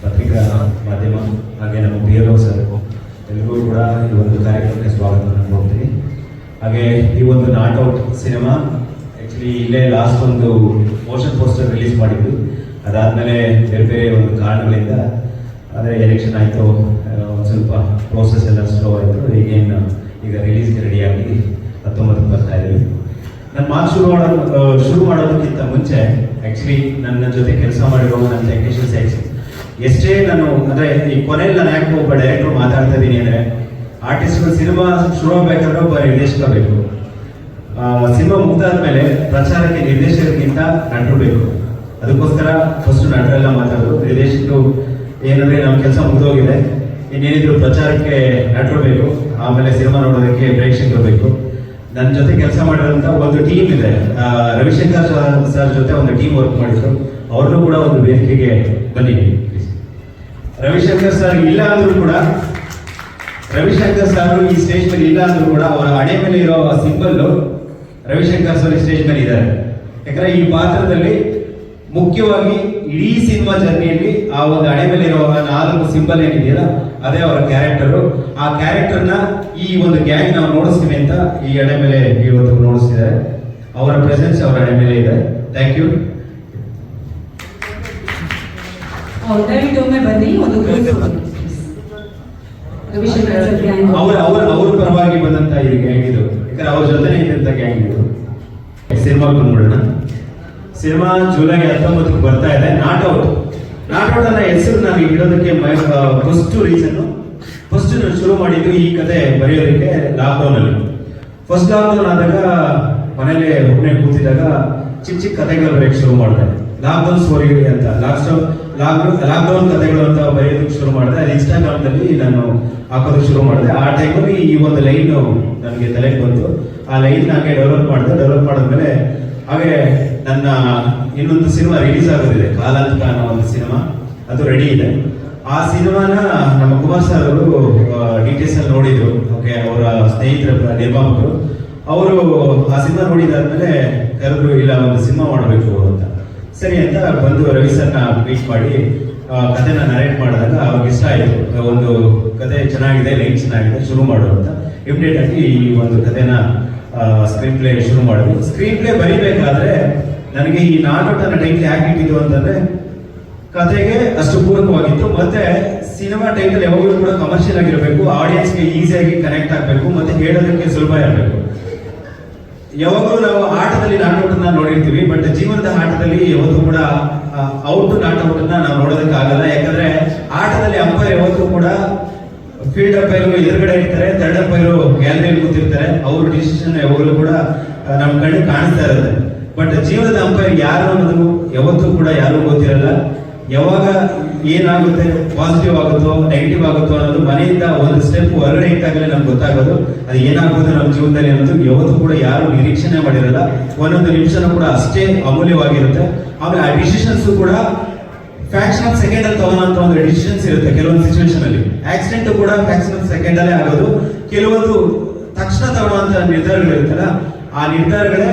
ಪತ್ರಿಕಾ ಮಾಧ್ಯಮ ಹಾಗೆ ನಮ್ಮ PRO ಸರ್ ಎಲ್ಲರಿಗೂ ಕೂಡ ಈ ಒಂದು ಕಾರ್ಯಕ್ರಮಕ್ಕೆ ಸ್ವಾಗತವನ್ನು ಕೊಡ್ತೀನಿ. ಹಾಗೆ ಈ ಒಂದು ನಾಟ್ ಔಟ್ ಸಿನಿಮಾ ಆ್ಯಕ್ಚುಲಿ ಇಲ್ಲೇ ಲಾಸ್ಟ್ ಒಂದು ಮೋಷನ್ ಪೋಸ್ಟರ್ ರಿಲೀಸ್ ಮಾಡಿದ್ವಿ. ಅದಾದಮೇಲೆ ಬೇರೆ ಬೇರೆ ಒಂದು ಕಾರಣಗಳಿಂದ ಅಂದರೆ ಎಲೆಕ್ಷನ್ ಆಯಿತು, ಒಂದು ಸ್ವಲ್ಪ ಪ್ರೋಸೆಸ್ ಎಲ್ಲ ಸ್ಲೋ ಆಯಿತು. ಈಗ ರಿಲೀಸ್ಗೆ ರೆಡಿಯಾಗಿ 19ಕ್ಕೆ ಬರ್ತಾ ಇದ್ದೀವಿ. ನನ್ನ ಮಾತು ಶುರು ಮಾಡೋದಕ್ಕಿಂತ ಮುಂಚೆ ಆ್ಯಕ್ಚುಲಿ ನನ್ನ ಜೊತೆ ಕೆಲಸ ಮಾಡಿರೋ ನನ್ನ ಟೆಕ್ನಿಷಿಯನ್ ಸೈಡ್ಸ್ ಎಷ್ಟೇ ನಾನು ಅಂದರೆ ಈ ಕೊನೆಯಲ್ಲಿ ನಾನು ಯಾಕೆ ಒಬ್ಬ ಡೈರೆಕ್ಟರ್ ಮಾತಾಡ್ತಾ ಇದ್ದೀನಿ ಅಂದರೆ, ಆರ್ಟಿಸ್ಟ್ಗಳು ಸಿನಿಮಾ ಶುರು ಆಗಬೇಕಾದ್ರೆ ಒಬ್ಬ ನಿರ್ದೇಶಕ ಬೇಕು. ಸಿನಿಮಾ ಮುಗ್ದಾದ್ಮೇಲೆ ಪ್ರಚಾರಕ್ಕೆ ನಿರ್ದೇಶಕರಿಗಿಂತ ನಟರು ಬೇಕು. ಅದಕ್ಕೋಸ್ಕರ ಫಸ್ಟ್ ನಟರೆಲ್ಲ ಮಾತಾಡೋದು, ನಿರ್ದೇಶಕರು ಏನಂದರೆ ನಮ್ಮ ಕೆಲಸ ಮುಗಿದೋಗಿದೆ, ಇನ್ನೇನಿದ್ರು ಪ್ರಚಾರಕ್ಕೆ ನಟರು ಬೇಕು, ಆಮೇಲೆ ಸಿನಿಮಾ ನೋಡೋದಕ್ಕೆ ಪ್ರೇಕ್ಷಕರು ಬೇಕು. ನನ್ನ ಜೊತೆ ಕೆಲಸ ಮಾಡಿರೋಂಥ ಒಂದು ಟೀಮ್ ಇದೆ. ರವಿಶಂಕರ್ ಸರ್ ಜೊತೆ ಒಂದು ಟೀಮ್ ವರ್ಕ್ ಮಾಡಿದ್ರು. ಅವ್ರನ್ನೂ ಕೂಡ ಒಂದು ವೇದಿಕೆಗೆ ಬಂದಿದ್ದೀವಿ. ರವಿಶಂಕರ್ ಸರ್ ಇಲ್ಲ ಅಂದ್ರೂ ಕೂಡ, ರವಿಶಂಕರ್ ಸರ್ ಈ ಸ್ಟೇಜ್ ಮೇಲೆ ಇಲ್ಲ ಅಂದ್ರೂ ಕೂಡ ಅವರ ಹಣೆ ಮೇಲೆ ಇರೋ ಸಿಂಬಲ್ ರವಿಶಂಕರ್ ಸರ್ ಸ್ಟೇಜ್ ಮೇಲೆ ಇದ್ದಾರೆ. ಯಾಕಂದ್ರೆ ಈ ಪಾತ್ರದಲ್ಲಿ ಮುಖ್ಯವಾಗಿ ಇಡೀ ಸಿನಿಮಾ ಜರ್ನಿಯಲ್ಲಿ ಆ ಒಂದು ಹಣೆ ಮೇಲೆ ಇರೋ 4 ಸಿಂಬಲ್ ಏನಿದೆಯಲ್ಲ ಅದೇ ಅವರ ಕ್ಯಾರೆಕ್ಟರು. ಆ ಕ್ಯಾರೆಕ್ಟರ್ನ ಈ ಒಂದು ಗ್ಯಾಂಗ್ ನಾವು ನೋಡಿಸ್ತೀವಿ ಅಂತ ಈ ಹಣೆ ಮೇಲೆ ಇವತ್ತು ನೋಡಿಸ್ತಿದ್ದಾರೆ. ಅವರ ಪ್ರೆಸೆನ್ಸ್ ಅವರ ಹಣೆ ಮೇಲೆ ಇದೆ. Thank you. ದಯವಿಟ್ಟು ಒಮ್ಮೆ ಬನ್ನಿ. ಒಂದು ಅವ್ರ ಪರವಾಗಿ ಬಂದಂತ ಇದು ಗ್ಯಾಂಗ್ ಇದು, ಯಾಕಂದ್ರೆ ಅವ್ರ ಜೊತೆನೇ ಇದ್ದಂತ ಗ್ಯಾಂಗ್ ಇದು. ಸಿನಿಮಾ ಬಂದ್ಬಿಡೋಣ. ಸಿನಿಮಾ ಜುಲೈ 19ಕ್ಕೆ ಬರ್ತಾ ಇದೆ. ನಾಟ್ ಔಟ್ ಅನ್ನೋ ಹೆಸರು ನಾನು ಇಡೋದಕ್ಕೆ ಫಸ್ಟ್ ರೀಸನ್ನು, ಫಸ್ಟ್ ನಾನು ಶುರು ಮಾಡಿದ್ದು ಈ ಕತೆ ಬರೆಯೋದಕ್ಕೆ ಲಾಕ್ಡೌನಲ್ಲಿ. ಫಸ್ಟ್ ಲಾಕ್ಡೌನ್ ಆದಾಗ ಮನೇಲಿ ಒಬ್ಬನೇ ಕೂತಿದ್ದಾಗ ಚಿಕ್ಕ ಕಥೆಗಳು ಬರೆಯಕ್ಕೆ ಶುರು ಮಾಡಿದೆ. ಲಾಕ್ಡೌನ್ ಸ್ಟೋರಿ ಅಂತ, ಲಾಕ್ಡೌನ್ ಕಥೆಗಳು ಅಂತ ಬರೆಯೋದಕ್ಕೆ ಶುರು ಮಾಡಿದೆ. ಅದು ಇನ್ಸ್ಟಾಗ್ರಾಮ್ನಲ್ಲಿ ನಾನು ಹಾಕೋದಕ್ಕೆ ಶುರು ಮಾಡಿದೆ. ಆ ಟೈಮಲ್ಲಿ ಈ ಒಂದು ಲೈನು ನನಗೆ ತಲೆಗೆ ಬಂತು. ಆ ಲೈನ್ ಹಾಗೆ ಡೆವಲಪ್ ಮಾಡಿದ್ಮೇಲೆ ಹಾಗೆ ನನ್ನ ಇನ್ನೊಂದು ಸಿನಿಮಾ ರಿಲೀಸ್ ಆಗೋದಿದೆ, ಕಾಲಾಂತಕ ಅನ್ನೋ ಒಂದು ಸಿನಿಮಾ, ಅದು ರೆಡಿ ಇದೆ. ಆ ಸಿನಿಮಾನ ನಮ್ಮ ಕುಮಾರ್ ಸರ್ ಅವರು DTS ಅಲ್ಲಿ ನೋಡಿದ್ರು. ಓಕೆ, ಅವರ ಸ್ನೇಹಿತರ ನಿರ್ಮಾಪಕರು ಅವರು ಆ ಸಿನಿಮಾ ನೋಡಿದಾದ್ಮೇಲೆ ಕರೆದ್ರು, ಇಲ್ಲ ಒಂದು ಸಿನಿಮಾ ಮಾಡಬೇಕು ಅಂತ. ಸರಿ ಅಂತ ಬಂದು ರವಿ ಸರ್ನ ಮೀಟ್ ಮಾಡಿ ಕಥೆನ ನರೇಟ್ ಮಾಡಿದಾಗ ಅವ್ರಿಗೆ ಇಷ್ಟ ಆಯಿತು. ಒಂದು ಕತೆ ಚೆನ್ನಾಗಿದೆ, ಲೈನ್ ಚೆನ್ನಾಗಿದೆ, ಶುರು ಮಾಡು ಅಂತ ಇಮಿಡಿಯೇಟ್ ಆಗಿ ಈ ಒಂದು ಕಥೆನ ಸ್ಕ್ರೀನ್ ಪ್ಲೇ ಶುರು ಮಾಡಿದ್ವಿ. ಸ್ಕ್ರೀನ್ ಪ್ಲೇ ಬರೀಬೇಕಾದ್ರೆ ನನಗೆ ಈ ನಾಟ್ ಔಟ್ ಅನ್ನೋ ಟೈಟ್ಲ್ ಯಾಕೆ ಇಟ್ಟಿದ್ದು ಅಂತಂದ್ರೆ, ಕಥೆಗೆ ಅಷ್ಟು ಪೂರಕವಾಗಿತ್ತು. ಮತ್ತೆ ಸಿನಿಮಾ ಟೈಟಲ್ ಯಾವಾಗಲೂ ಕೂಡ ಕಮರ್ಷಿಯಲ್ ಆಗಿರಬೇಕು, ಆಡಿಯನ್ಸ್ಗೆ ಈಸಿಯಾಗಿ ಕನೆಕ್ಟ್ ಆಗಬೇಕು, ಮತ್ತೆ ಹೇಳೋದಕ್ಕೆ ಸುಲಭ ಇರಬೇಕು. ಯಾವಾಗಲೂ ನಾವು ಆಟದಲ್ಲಿ ನಾಟ್ ಔಟ್ ಅನ್ನ ನೋಡಿರ್ತೀವಿ, ಬಟ್ ಜೀವನದ ಆಟದಲ್ಲಿ ಯಾವತ್ತೂ ಕೂಡ ಔಟ್ ನಾಟ್ ಔಟ್ ಅನ್ನ ನಾವು ನೋಡೋದಕ್ಕೆ ಆಗಲ್ಲ. ಯಾಕಂದ್ರೆ ಆಟದಲ್ಲಿ ಅಂಪೈರ್ ಯಾವತ್ತೂ ಕೂಡ ಫೀಲ್ಡ್ ಅಂಪೈರ್ ಎದುರುಗಡೆ ಇರ್ತಾರೆ, ಥರ್ಡ್ ಅಂಪೈರ್ ಗ್ಯಾಲರಿಯಲ್ಲಿ ಕೂತಿರ್ತಾರೆ. ಅವ್ರ ಡಿಸಿಷನ್ ಯಾವಾಗಲೂ ಕೂಡ ನಮ್ಮ ಕಣ್ಣು ಕಾಣಿಸ್ತಾ ಇರುತ್ತೆ. ಬಟ್ ಜೀವನದ ಅಂಪೈರ್ ಯಾರು ಅನ್ನೋದು ಯಾವತ್ತೂ ಕೂಡ ಯಾರು ಗೊತ್ತಿರಲ್ಲ. ಯಾವಾಗ ಏನಾಗುತ್ತೆ, ಪಾಸಿಟಿವ್ ಆಗುತ್ತೋ ನೆಗೆಟಿವ್ ಆಗುತ್ತೋ ಅನ್ನೋದು ಮನೆಯಿಂದ ಒಂದು ಸ್ಟೆಪ್ ಹೊರಗಡೆ ಇಟ್ಟಾಗಲೇ ನಮ್ಗೆ ಗೊತ್ತಾಗೋದು. ಅದು ಏನಾಗೋದು ನಮ್ಮ ಜೀವನದಲ್ಲಿ ಅನ್ನೋದು ಯಾವತ್ತೂ ಕೂಡ ಯಾರು ನಿರೀಕ್ಷಣೆ ಮಾಡಿರಲ್ಲ. ಒಂದೊಂದು ನಿಮಿಷನೂ ಕೂಡ ಅಷ್ಟೇ ಅಮೂಲ್ಯವಾಗಿರುತ್ತೆ. ಆಮೇಲೆ ಆ ಡಿಸಿಷನ್ಸ್ ಕೂಡ ಫ್ಯಾಕ್ಷನ್ ಆಫ್ ಸೆಕೆಂಡ್ ಅಲ್ಲಿ ತಗೋಣಂತ ಒಂದು ಡಿಸಿಷನ್ಸ್ ಇರುತ್ತೆ. ಕೆಲವೊಂದು ಸಿಚುವೇಶನ್ ಅಲ್ಲಿ ಆಕ್ಸಿಡೆಂಟ್ ಕೂಡ ಫ್ಯಾಕ್ಷನ್ ಆಫ್ ಸೆಕೆಂಡ್ ಅಲ್ಲೇ ಆಗೋದು. ಕೆಲವೊಂದು ತಕ್ಷಣ ತಗೊಳ್ಳುವಂತ ನಿರ್ಧಾರಗಳು ಇರುತ್ತಲ್ಲ, ಆ ನಿರ್ಧಾರಗಳೇ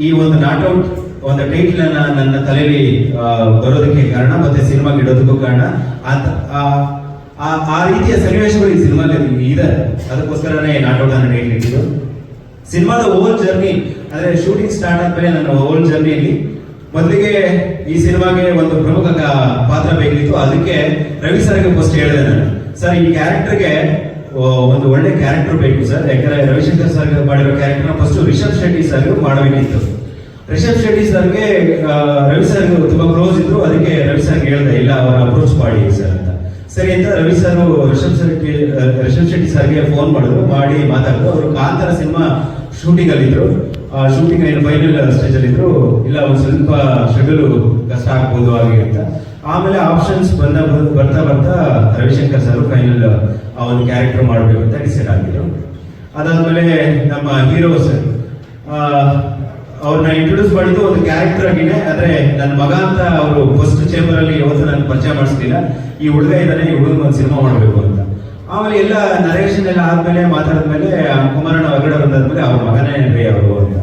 ಈ ಒಂದು ನಾಟ್ ಔಟ್ ಒಂದು ಟೈಟ್ಲ್ ನನ್ನ ತಲೆಯಲ್ಲಿ ಬರೋದಕ್ಕೆ ಕಾರಣ, ಮತ್ತೆ ಸಿನಿಮಾಗೆ ಇಡೋದಕ್ಕೂ ಕಾರಣ. ಆ ರೀತಿಯ ಸನ್ನಿವೇಶಗಳು ಈ ಸಿನಿಮಾದಲ್ಲಿ ಇದೆ. ಅದಕ್ಕೋಸ್ಕರನೇ ನಾಟ್ ಔಟ್ ಅನ್ನೋ ಟೈಟ್ಲ್ ಇಟ್ಟಿದ್ದು. ಸಿನಿಮಾದ ಓಲ್ ಜರ್ನಿ ಅಂದ್ರೆ ಶೂಟಿಂಗ್ ಸ್ಟಾರ್ಟ್ ಆದ್ಮೇಲೆ ನನ್ನ ಓಲ್ ಜರ್ನಿಯಲ್ಲಿ ಮೊದಲಿಗೆ ಈ ಸಿನಿಮಾಗೆ ಒಂದು ಪ್ರಮುಖ ಪಾತ್ರ ಬೇಕಿತ್ತು. ಅದಕ್ಕೆ ರವಿ ಸರ್ಗೆ ಫಸ್ಟ್ ಹೇಳಿದೆ ನಾನು, ಸರ್ ಈ ಕ್ಯಾರೆಕ್ಟರ್ಗೆ ಒಂದು ಒಳ್ಳೆ ಕ್ಯಾರೆಕ್ಟರ್ ಬೇಕು ಸರ್. ಯಾಕಂದ್ರೆ ರವಿಶಂಕರ್ ಸರ್ ಮಾಡಿರೋ ಕ್ಯಾರೆಕ್ಟರ್ನ ಫಸ್ಟ್ ರಿಷಬ್ ಶೆಟ್ಟಿ ಸರ್ ಮಾಡಬೇಕಿತ್ತು. ರಿಷಬ್ ಶೆಟ್ಟಿ ಸರ್ಗೆ ರವಿ ಸರ್ ತುಂಬಾ ಕ್ಲೋಸ್ ಇದ್ರು. ಅದಕ್ಕೆ ರವಿ ಸರ್ಗೆ ಹೇಳಿದೆ, ಇಲ್ಲ ಅವರ ಅಪ್ರೋಚ್ ಮಾಡಿ ಸರ್ ಅಂತ. ಸರಿ ಅಂತ ರವಿ ಸರ್ ರಿಷಬ್ ಶೆಟ್ಟಿ ಸರ್ಗೆ ಫೋನ್ ಮಾಡಿದ್ರು, ಮಾಡಿ ಮಾತಾಡಿದ್ರು. ಅವರು ಕಾಂತಾರ ಸಿನಿಮಾ ಶೂಟಿಂಗ್ ಅಲ್ಲಿದ್ರು. ಶೂಟಿಂಗ್ ಏನು ಫೈನಲ್ ಸ್ಟೇಜ್ ಅಲ್ಲಿ ಇದ್ರು. ಇಲ್ಲ ಒಂದು ಸ್ವಲ್ಪ ಶೆಡ್ಯೂಲ್ ಕಷ್ಟ ಆಗ್ಬೋದು ಹಾಗೆ ಅಂತ. ಆಮೇಲೆ ಆಪ್ಷನ್ಸ್ ಬರ್ತಾ ರವಿಶಂಕರ್ ಸರ್ ಫೈನಲ್ ಆ ಒಂದು ಕ್ಯಾರೆಕ್ಟರ್ ಮಾಡಬೇಕು ಅಂತ ಡಿಸೈಡ್ ಆಗಿದ್ರು. ಅದಾದ್ಮೇಲೆ ನಮ್ಮ ಹೀರೋ ಸರ್ ಅವ್ರನ್ನ ಇಂಟ್ರೊಡ್ಯೂಸ್ ಮಾಡಿದ್ದು ಒಂದು ಕ್ಯಾರೆಕ್ಟರ್ ಆಗಿನೇ. ಆದ್ರೆ ನನ್ನ ಮಗ ಅಂತ ಅವರು ಫಸ್ಟ್ ಚೇಂಬರ್ ಅಲ್ಲಿ ಯಾವತ್ತು ನಾನು ಪರಿಚಯ ಮಾಡಿಸ್ಲಿಲ್ಲ. ಈ ಹುಡುಗ ಇದ್ದಾನೆ, ಈ ಹುಡುಗ ಒಂದು ಸಿನಿಮಾ ಮಾಡಬೇಕು ಅಂತ. ಆಮೇಲೆ ಎಲ್ಲ ನರೇಷನ್ ಎಲ್ಲ ಆದ್ಮೇಲೆ ಮಾತಾಡಿದ್ಮೇಲೆ ಕುಮಾರಣ್ಣ ಹೊರಗಡೆ ಬಂದಾದ್ಮೇಲೆ ಅವ್ರ ಮಗನೇ ಅವರು ಅಂತ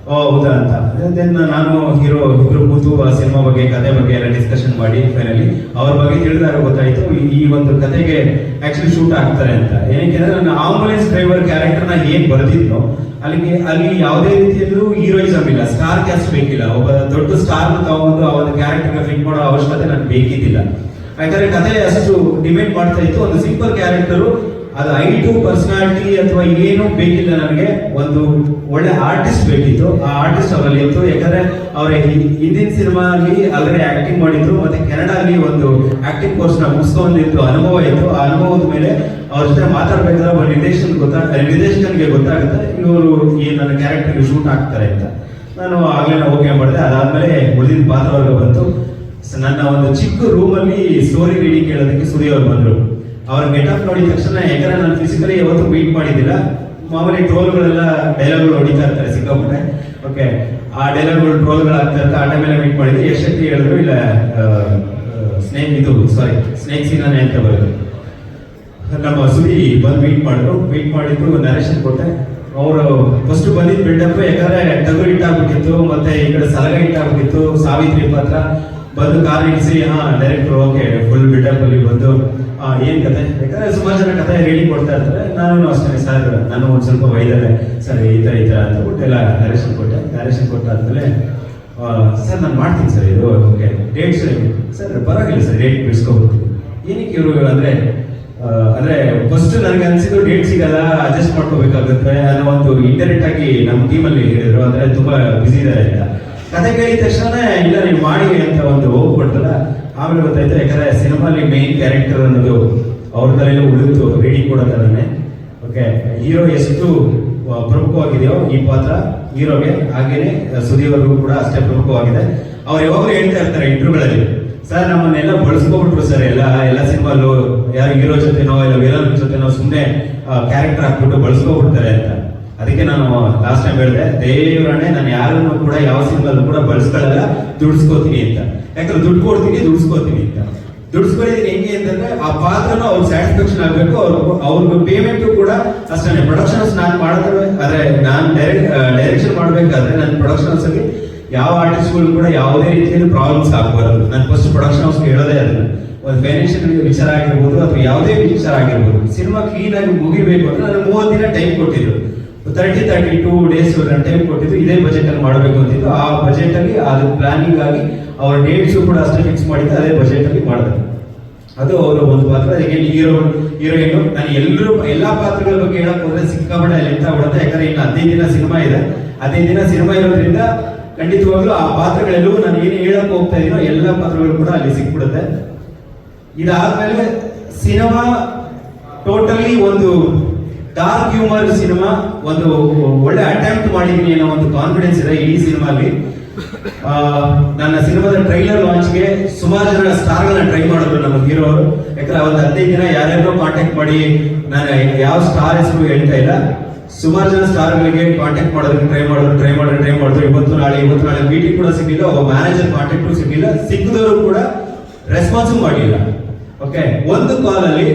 ಹೌದಾ ಅಂತ. ದೆನ್ ನಾನು ಹೀರೋ ಇಬ್ರು ಕೂತು ಆ ಸಿನಿಮಾ ಬಗ್ಗೆ ಕತೆ ಬಗ್ಗೆ ಎಲ್ಲ ಡಿಸ್ಕಷನ್ ಮಾಡಿ ಫೈನಲಿ ಅವ್ರ ಬಗ್ಗೆ ತಿಳಿದಾಗ ಗೊತ್ತಾಯ್ತು ಈ ಒಂದು ಕತೆಗೆ ಆಕ್ಚುಲಿ ಶೂಟ್ ಆಗ್ತಾರೆ ಅಂತ. ಏನಕ್ಕೆ ನನ್ನ ಆಂಬುಲೆನ್ಸ್ ಡ್ರೈವರ್ ಕ್ಯಾರೆಕ್ಟರ್ನ ಏನ್ ಬರೆದಿದ್ನೋ ಅಲ್ಲಿ ಯಾವುದೇ ರೀತಿಯಲ್ಲೂ ಹೀರೋಯಿಸಮ್ ಇಲ್ಲ, ಸ್ಟಾರ್ ಕ್ಯಾಸ್ಟ್ ಬೇಕಿಲ್ಲ, ಒಬ್ಬ ದೊಡ್ಡ ಸ್ಟಾರ್ ತಗೊಂಡು ಆ ಒಂದು ಕ್ಯಾರೆಕ್ಟರ್ಗೆ ಫಿಟ್ ಮಾಡೋ ಅವಶ್ಯಕತೆ ನನಗೆ ಬೇಕಿದ್ದಿಲ್ಲ. ಯಾಕಂದ್ರೆ ಕತೆ ಅಷ್ಟು ಡಿಮ್ಯಾಂಡ್ ಮಾಡ್ತಾ ಇತ್ತು. ಒಂದು ಸಿಂಪಲ್ ಕ್ಯಾರೆಕ್ಟರು, ಅದು ಐಟು ಪರ್ಸನಾಲಿಟಿ ಅಥವಾ ಏನು ಬೇಕಿಲ್ಲ, ನನಗೆ ಒಂದು ಒಳ್ಳೆ ಆರ್ಟಿಸ್ಟ್ ಬೇಕಿತ್ತು. ಆ ಆರ್ಟಿಸ್ಟ್ ಅವರಲ್ಲಿ ಇತ್ತು. ಯಾಕಂದ್ರೆ ಅವರ ಹಿಂದಿನ ಸಿನಿಮಾ ಅಲ್ಲಿ ಆಲ್ರೆಡಿ ಆಕ್ಟಿಂಗ್ ಮಾಡಿದ್ರು, ಮತ್ತೆ ಕೆನಡಾ ಅಲ್ಲಿ ಒಂದು ಆಕ್ಟಿಂಗ್ ಕೋರ್ಸ್ ನ ಮುಗಿಸ್ಕೊಂಡಿದ್ದು ಅನುಭವ ಇತ್ತು. ಆ ಅನುಭವದ ಮೇಲೆ ಅವ್ರ ಜೊತೆ ಮಾತಾಡ್ಬೇಕಾದ್ರೆ ಒಬ್ಬ ನಿರ್ದೇಶಕನಿಗೆ ಗೊತ್ತಾಗುತ್ತೆ ಇವರು ಈ ನನ್ನ ಕ್ಯಾರೆಕ್ಟರ್ಗೆ ಶೂಟ್ ಆಗ್ತಾರೆ ಅಂತ. ನಾನು ಆಗ್ಲೇ ಓಕೆ ಮಾಡಿದೆ. ಅದಾದ್ಮೇಲೆ ಉಳಿದಿದ್ದ ಪಾತ್ರವರ್ಗ ಬಂತು. ನನ್ನ ಒಂದು ಚಿಕ್ಕ ರೂಮಲ್ಲಿ ಸ್ಟೋರಿ ರೀಡಿಂಗ್ ಕೇಳೋದಕ್ಕೆ ಸುದಿ ಅವ್ರು ಬಂದ್ರು. ಅವ್ರ ಗೆಟಪ್ ನೋಡಿದ ತಕ್ಷಣ, ಯಾಕಂದ್ರೆ ನಾನು ಫಿಸಿಕಲಿ ಯಾವತ್ತೂ ಮೀಟ್ ಮಾಡಿದ್ದಿಲ್ಲ, ಮಾಮೂಲಿ ಟ್ರೋಲ್ಗಳೆಲ್ಲ ಡೈಲಾಗ್ಗಳು ಹೊಡಿತಾ ಇರ್ತಾರೆ ಸಿಕ್ಕಾಪಟ್ಟೆ. ಓಕೆ, ಆ ಡೈಲಾಗ್ಗಳು ಟ್ರೋಲ್ಗಳು ಆಗ್ತಾ ಇರ್ತಾರೆ. ಆ ಟೈಮೆಲ್ಲ ಮೀಟ್ ಮಾಡಿದ್ದೆ. ಎಷ್ಟೊತ್ತಿ ಹೇಳಿದ್ರು ಇಲ್ಲ ಸ್ನೇಕ್ ಸೀನಾನೆ ಅಂತ ಬರೋದು. ನಮ್ಮ ಸುದಿ ಬಂದು ಮೀಟ್ ಮಾಡಿದ್ದು ನರೇಶನ್ ಕೊಟ್ಟೆ. ಅವರು ಫಸ್ಟ್ ಬಂದಿದ್ದು ಬಿಲ್ಡಪ್, ಯಾಕಂದ್ರೆ ಟಗರು ಇಟ್ಟಾಗ್ಬಿಟ್ಟಿತ್ತು, ಮತ್ತೆ ಈ ಕಡೆ ಸಲಗ ಇಟ್ಟಾಗ್ಬಿಟ್ಟಿತ್ತು. ಸಾವಿತ್ರಿ ಪಾತ್ರ ಬಂದು ಕಾರ್ ನಿಲ್ಲಿಸಿ, ಡೈರೆಕ್ಟರ್ ಓಕೆ ಫುಲ್ ಬಿಲ್ಡಪ್ ಅಲ್ಲಿ ಬಂದು ಏನ್ ಕತೆ, ಯಾಕಂದ್ರೆ ಸುಮಾರು ಜನ ಕತೆ ರೆಡಿ ಕೊಡ್ತಾ ಇರ್ತಾರೆ. ನಾನು ಅಷ್ಟೇ ಸರ್, ನಾನು ಒಂದ್ ಸ್ವಲ್ಪ ವೈದರೆ ಸರ್ ಈ ತರ ಅಂತ ಬಿಟ್ಟು ಎಲ್ಲ ನರೇಶನ್ ಕೊಟ್ಟಾದ್ಮೇಲೆ ಸರ್ ನಾನು ಮಾಡ್ತೀನಿ ಸರ್ ಇದು ಓಕೆ ಡೇಟ್ಸ್ ಸರ್ ಪರವಾಗಿಲ್ಲ ಸರ್ ಡೇಟ್ ಬಿಡಿಸ್ಕೊಬಿಡ್ತೀನಿ. ಏನಕ್ಕೆ ಇವರು ಅಂದ್ರೆ ಫಸ್ಟ್ ನನಗೆ ಅನ್ಸಿದ್ದು ಡೇಟ್ ಸಿಗಲ್ಲ, ಅಡ್ಜಸ್ಟ್ ಮಾಡ್ಕೋಬೇಕಾಗುತ್ತೆ ಅನ್ನೋ ಒಂದು ಇಂಡೈರೆಕ್ಟ್ ಆಗಿ ನಮ್ಮ ಟೀಮಲ್ಲಿ ಹೇಳಿದ್ರು. ಅಂದ್ರೆ ತುಂಬಾ ಬಿಸಿ ಇದ್ದಾರೆ ಅಂತ. ಕತೆ ಕೇಳಿದ ತಕ್ಷಣ ಇಲ್ಲ ನೀವು ಮಾಡಿ ಅಂತ ಒಂದು ಹೋಗ್ಬಿಡ್ತಲ್ಲ. ಆಮೇಲೆ ಗೊತ್ತಾಯ್ತು, ಯಾಕಂದ್ರೆ ಸಿನಿಮಾಲಿ ಮೇನ್ ಕ್ಯಾರೆಕ್ಟರ್ ಅನ್ನೋದು ಅವ್ರ ತಲೆಯಲ್ಲಿ ಉಳಿತು ರೆಡಿ ಕೊಡೋ ಥರನೇ. ಓಕೆ, ಹೀರೋ ಎಷ್ಟು ಪ್ರಮುಖವಾಗಿದೆಯೋ ಈ ಪಾತ್ರ ಹೀರೋಗೆ, ಹಾಗೇನೆ ಸುದೀವ್ರಿಗೂ ಕೂಡ ಅಷ್ಟೇ ಪ್ರಮುಖವಾಗಿದೆ. ಅವ್ರು ಯಾವಾಗಲೂ ಹೇಳ್ತಾ ಇರ್ತಾರೆ ಇಂಟರ್ವ್ಯೂಗಳಲ್ಲಿ, ಸರ್ ನಮ್ಮನ್ನೆಲ್ಲ ಬಳಸ್ಕೊಬಿಟ್ರು ಸರ್ ಎಲ್ಲ ಸಿನಿಮಾಲು, ಯಾರು ಹೀರೋ ಜೊತೆನೋ ಇಲ್ಲ ವಿಲನ್ ಜೊತೆನೋ ಸುಮ್ಮನೆ ಕ್ಯಾರೆಕ್ಟರ್ ಹಾಕ್ಬಿಟ್ಟು ಬಳಸ್ಕೊಬಿಡ್ತಾರೆ ಅಂತ. ಅದಕ್ಕೆ ನಾನು ಲಾಸ್ಟ್ ಟೈಮ್ ಹೇಳಿದೆ, ದೇವರನ್ನೇ ನಾನು ಯಾರನ್ನು ಕೂಡ ಯಾವ ಸಿನಿಮಾಲು ಕೂಡ ಬಳಸ್ಕೊಳ್ಳಲ್ಲ, ದುಡಿಸ್ಕೋತೀನಿ ಅಂತ. ಯಾಕಂದ್ರೆ ದುಡ್ಡು ಕೊಡ್ತೀನಿ, ದುಡಿಸ್ಕೋತೀನಿ ಅಂತ. ದುಡಿಸ್ಕೊಂಡಿದ್ದೀನಿ ಹೆಂಗೆ ಅಂತಂದ್ರೆ ಆ ಪಾತ್ರನೂ ಅವ್ರ ಸ್ಯಾಟಿಸ್ಫ್ಯಾಕ್ಷನ್ ಆಗಬೇಕು, ಅವ್ರಿಗೆ ಪೇಮೆಂಟು ಕೂಡ ಅಷ್ಟೇ. ಪ್ರೊಡಕ್ಷನ್ಸ್ ನಾನು ಮಾಡಿದ್ರೆ, ಆದ್ರೆ ನಾನು ಡೈರೆಕ್ಷನ್ ಮಾಡಬೇಕಾದ್ರೆ ನನ್ನ ಪ್ರೊಡಕ್ಷನ್ ಹೌಸಲ್ಲಿ ಯಾವ ಆರ್ಟಿಸ್ಟ್ಗಳು ಕೂಡ ಯಾವುದೇ ರೀತಿಯಲ್ಲಿ ಪ್ರಾಬ್ಲಮ್ಸ್ ಆಗಬಾರ್ದು. ನಾನು ಫಸ್ಟ್ ಪ್ರೊಡಕ್ಷನ್ ಹೌಸ್ಗೆ ಹೇಳೋದೇ ಅದನ್ನ. ಒಂದು ಫೈನಾನ್ಷಿಯಲ್ ವಿಚಾರ ಆಗಿರ್ಬೋದು ಅಥವಾ ಯಾವುದೇ ವಿಚಾರ ಆಗಿರ್ಬೋದು, ಸಿನಿಮಾ ಕ್ಲೀನ್ ಆಗಿ ಮುಗಿಬೇಕು ಅಂದ್ರೆ ನನಗೆ 30 ದಿನ ಟೈಮ್ ಕೊಟ್ಟಿದ್ರು. 32 ಡೇಸ್ ನಾನು ಟೈಮ್ ಕೊಟ್ಟಿದ್ದು, ಇದೇ ಬಜೆಟ್ ಅಲ್ಲಿ ಮಾಡಬೇಕು ಅಂತಿದ್ದು. ಆ ಬಜೆಟ್ ಅಲ್ಲಿ ಅದು ಪ್ಲಾನಿಂಗ್ ಆಗಿ ಅವ್ರ ಡೇಟ್ಸ್ ಕೂಡ ಅಷ್ಟೇ ಫಿಕ್ಸ್ ಮಾಡಿದ್ದು, ಅದೇ ಬಜೆಟ್ ಅಲ್ಲಿ ಮಾಡಿದ್ರು. ಅದು ಅವರು ಒಂದು ಪಾತ್ರ. ಹೀರೋಯಿನ್ ನಾನು ಎಲ್ಲಾ ಪಾತ್ರಗಳ ಬಗ್ಗೆ ಹೇಳಕ್ ಹೋದ್ರೆ ಸಿಕ್ಕಾಪಟ್ಟೆ ಅಲ್ಲಿ ಎಂತ ಬಿಡುತ್ತೆ. ಯಾಕಂದ್ರೆ ಇನ್ನು 15 ದಿನ ಸಿನಿಮಾ ಇದೆ. 15 ದಿನ ಸಿನಿಮಾ ಇರೋದ್ರಿಂದ ಖಂಡಿತವಾಗ್ಲೂ ಆ ಪಾತ್ರಗಳೆಲ್ಲವೂ ನಾನು ಏನು ಹೇಳಕ್ ಹೋಗ್ತಾ ಇದೀನೋ ಎಲ್ಲಾ ಪಾತ್ರಗಳು ಕೂಡ ಅಲ್ಲಿ ಸಿಕ್ಬಿಡುತ್ತೆ. ಇದಾದ್ಮೇಲೆ ಸಿನಿಮಾ ಟೋಟಲಿ ಒಂದು ಡಾರ್ಕ್ ಹ್ಯೂಮರ್ ಸಿನಿಮಾ, ಒಂದು ಒಳ್ಳೆ ಅಟೆಂಪ್ಟ್ ಮಾಡಿದೀನಿ ಅನ್ನೋ ಒಂದು ಕಾನ್ಫಿಡೆನ್ಸ್ ಇದೆ ಈ ಸಿನಿಮಾಲಿ. ನನ್ನ ಸಿನಿಮಾದ ಟ್ರೈಲರ್ ಲಾಂಚ್ಗೆ ಸುಮಾರು ಜನ ಸ್ಟಾರ್ಗಳನ್ನ ಟ್ರೈ ಮಾಡಿದ್ರು ನಮ್ಮ ಹೀರೋ ಅವರು. ಯಾಕಂದ್ರೆ ಒಂದು 15 ದಿನ ಯಾರ್ಯಾರೋ ಕಾಂಟ್ಯಾಕ್ಟ್ ಮಾಡಿ, ನಾನು ಯಾವ ಸ್ಟಾರ್ ಹೆಸರು ಹೇಳ್ತಾ ಇಲ್ಲ, ಸುಮಾರು ಜನ ಸ್ಟಾರ್ಗಳಿಗೆ ಕಾಂಟ್ಯಾಕ್ಟ್ ಮಾಡೋದಕ್ಕೆ ಟ್ರೈ ಮಾಡಿದ್ರು. ಇವತ್ತು ನಾಳೆ ಮೀಟಿಂಗ್ ಕೂಡ ಸಿಗಲಿಲ್ಲ, ಒಬ್ಬ ಮ್ಯಾನೇಜರ್ ಕಾಂಟ್ಯಾಕ್ಟ್ ಸಿಗಲಿಲ್ಲ, ಸಿಕ್ಕಿದವರು ಕೂಡ ರೆಸ್ಪಾನ್ಸ್ ಮಾಡಿಲ್ಲ. ಓಕೆ, ಒಂದು ಕಾಲಲ್ಲಿ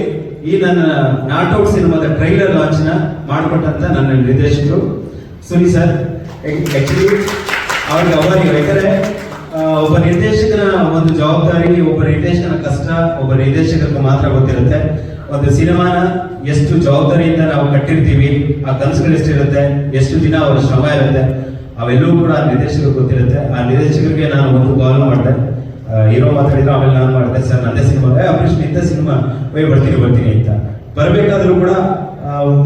ಈ ನನ್ನ ನಾಟೌಟ್ ಸಿನಿಮಾದ ಟ್ರೈಲರ್ ಲಾಂಚ್ ನ ಮಾಡಿಕೊಟ್ಟಂತ ನನ್ನ ನಿರ್ದೇಶಕರು ಸುನಿ ಸರ್. ಆಕ್ಚುಲಿ ಅವರಿಗೆ ಯಾಕಂದ್ರೆ ಒಬ್ಬ ನಿರ್ದೇಶಕನ ಒಂದು ಜವಾಬ್ದಾರಿ, ಒಬ್ಬ ನಿರ್ದೇಶಕನ ಕಷ್ಟ ಒಬ್ಬ ನಿರ್ದೇಶಕರಿಗೆ ಮಾತ್ರ ಗೊತ್ತಿರುತ್ತೆ. ಒಂದು ಸಿನಿಮಾನ ಎಷ್ಟು ಜವಾಬ್ದಾರಿಯಿಂದ ನಾವು ಕಟ್ಟಿರ್ತೀವಿ, ಆ ಕನಸುಗಳು ಎಷ್ಟಿರುತ್ತೆ, ಎಷ್ಟು ದಿನ ಅವರ ಶ್ರಮ ಇರುತ್ತೆ, ಅವೆಲ್ಲವೂ ಕೂಡ ಆ ನಿರ್ದೇಶಕರಿಗೆ ಗೊತ್ತಿರುತ್ತೆ. ಆ ನಿರ್ದೇಶಕರಿಗೆ ನಾನು ಒಂದು ಕಾಲ್ ಮಾಡಿದೆ, ಹೀರೋ ಮಾತಾಡಿದ್ರು, ಆಮೇಲೆ ನಾನು ಮಾಡಿದೆ, ಸರ್ ನಂದೇ ಸಿನಿಮಾ ಅಪ್ರೇಷನ್ ಇಂಥ ಸಿನಿಮಾ ಬರ್ತೀನಿ ಅಂತ. ಬರಬೇಕಾದ್ರೂ ಕೂಡ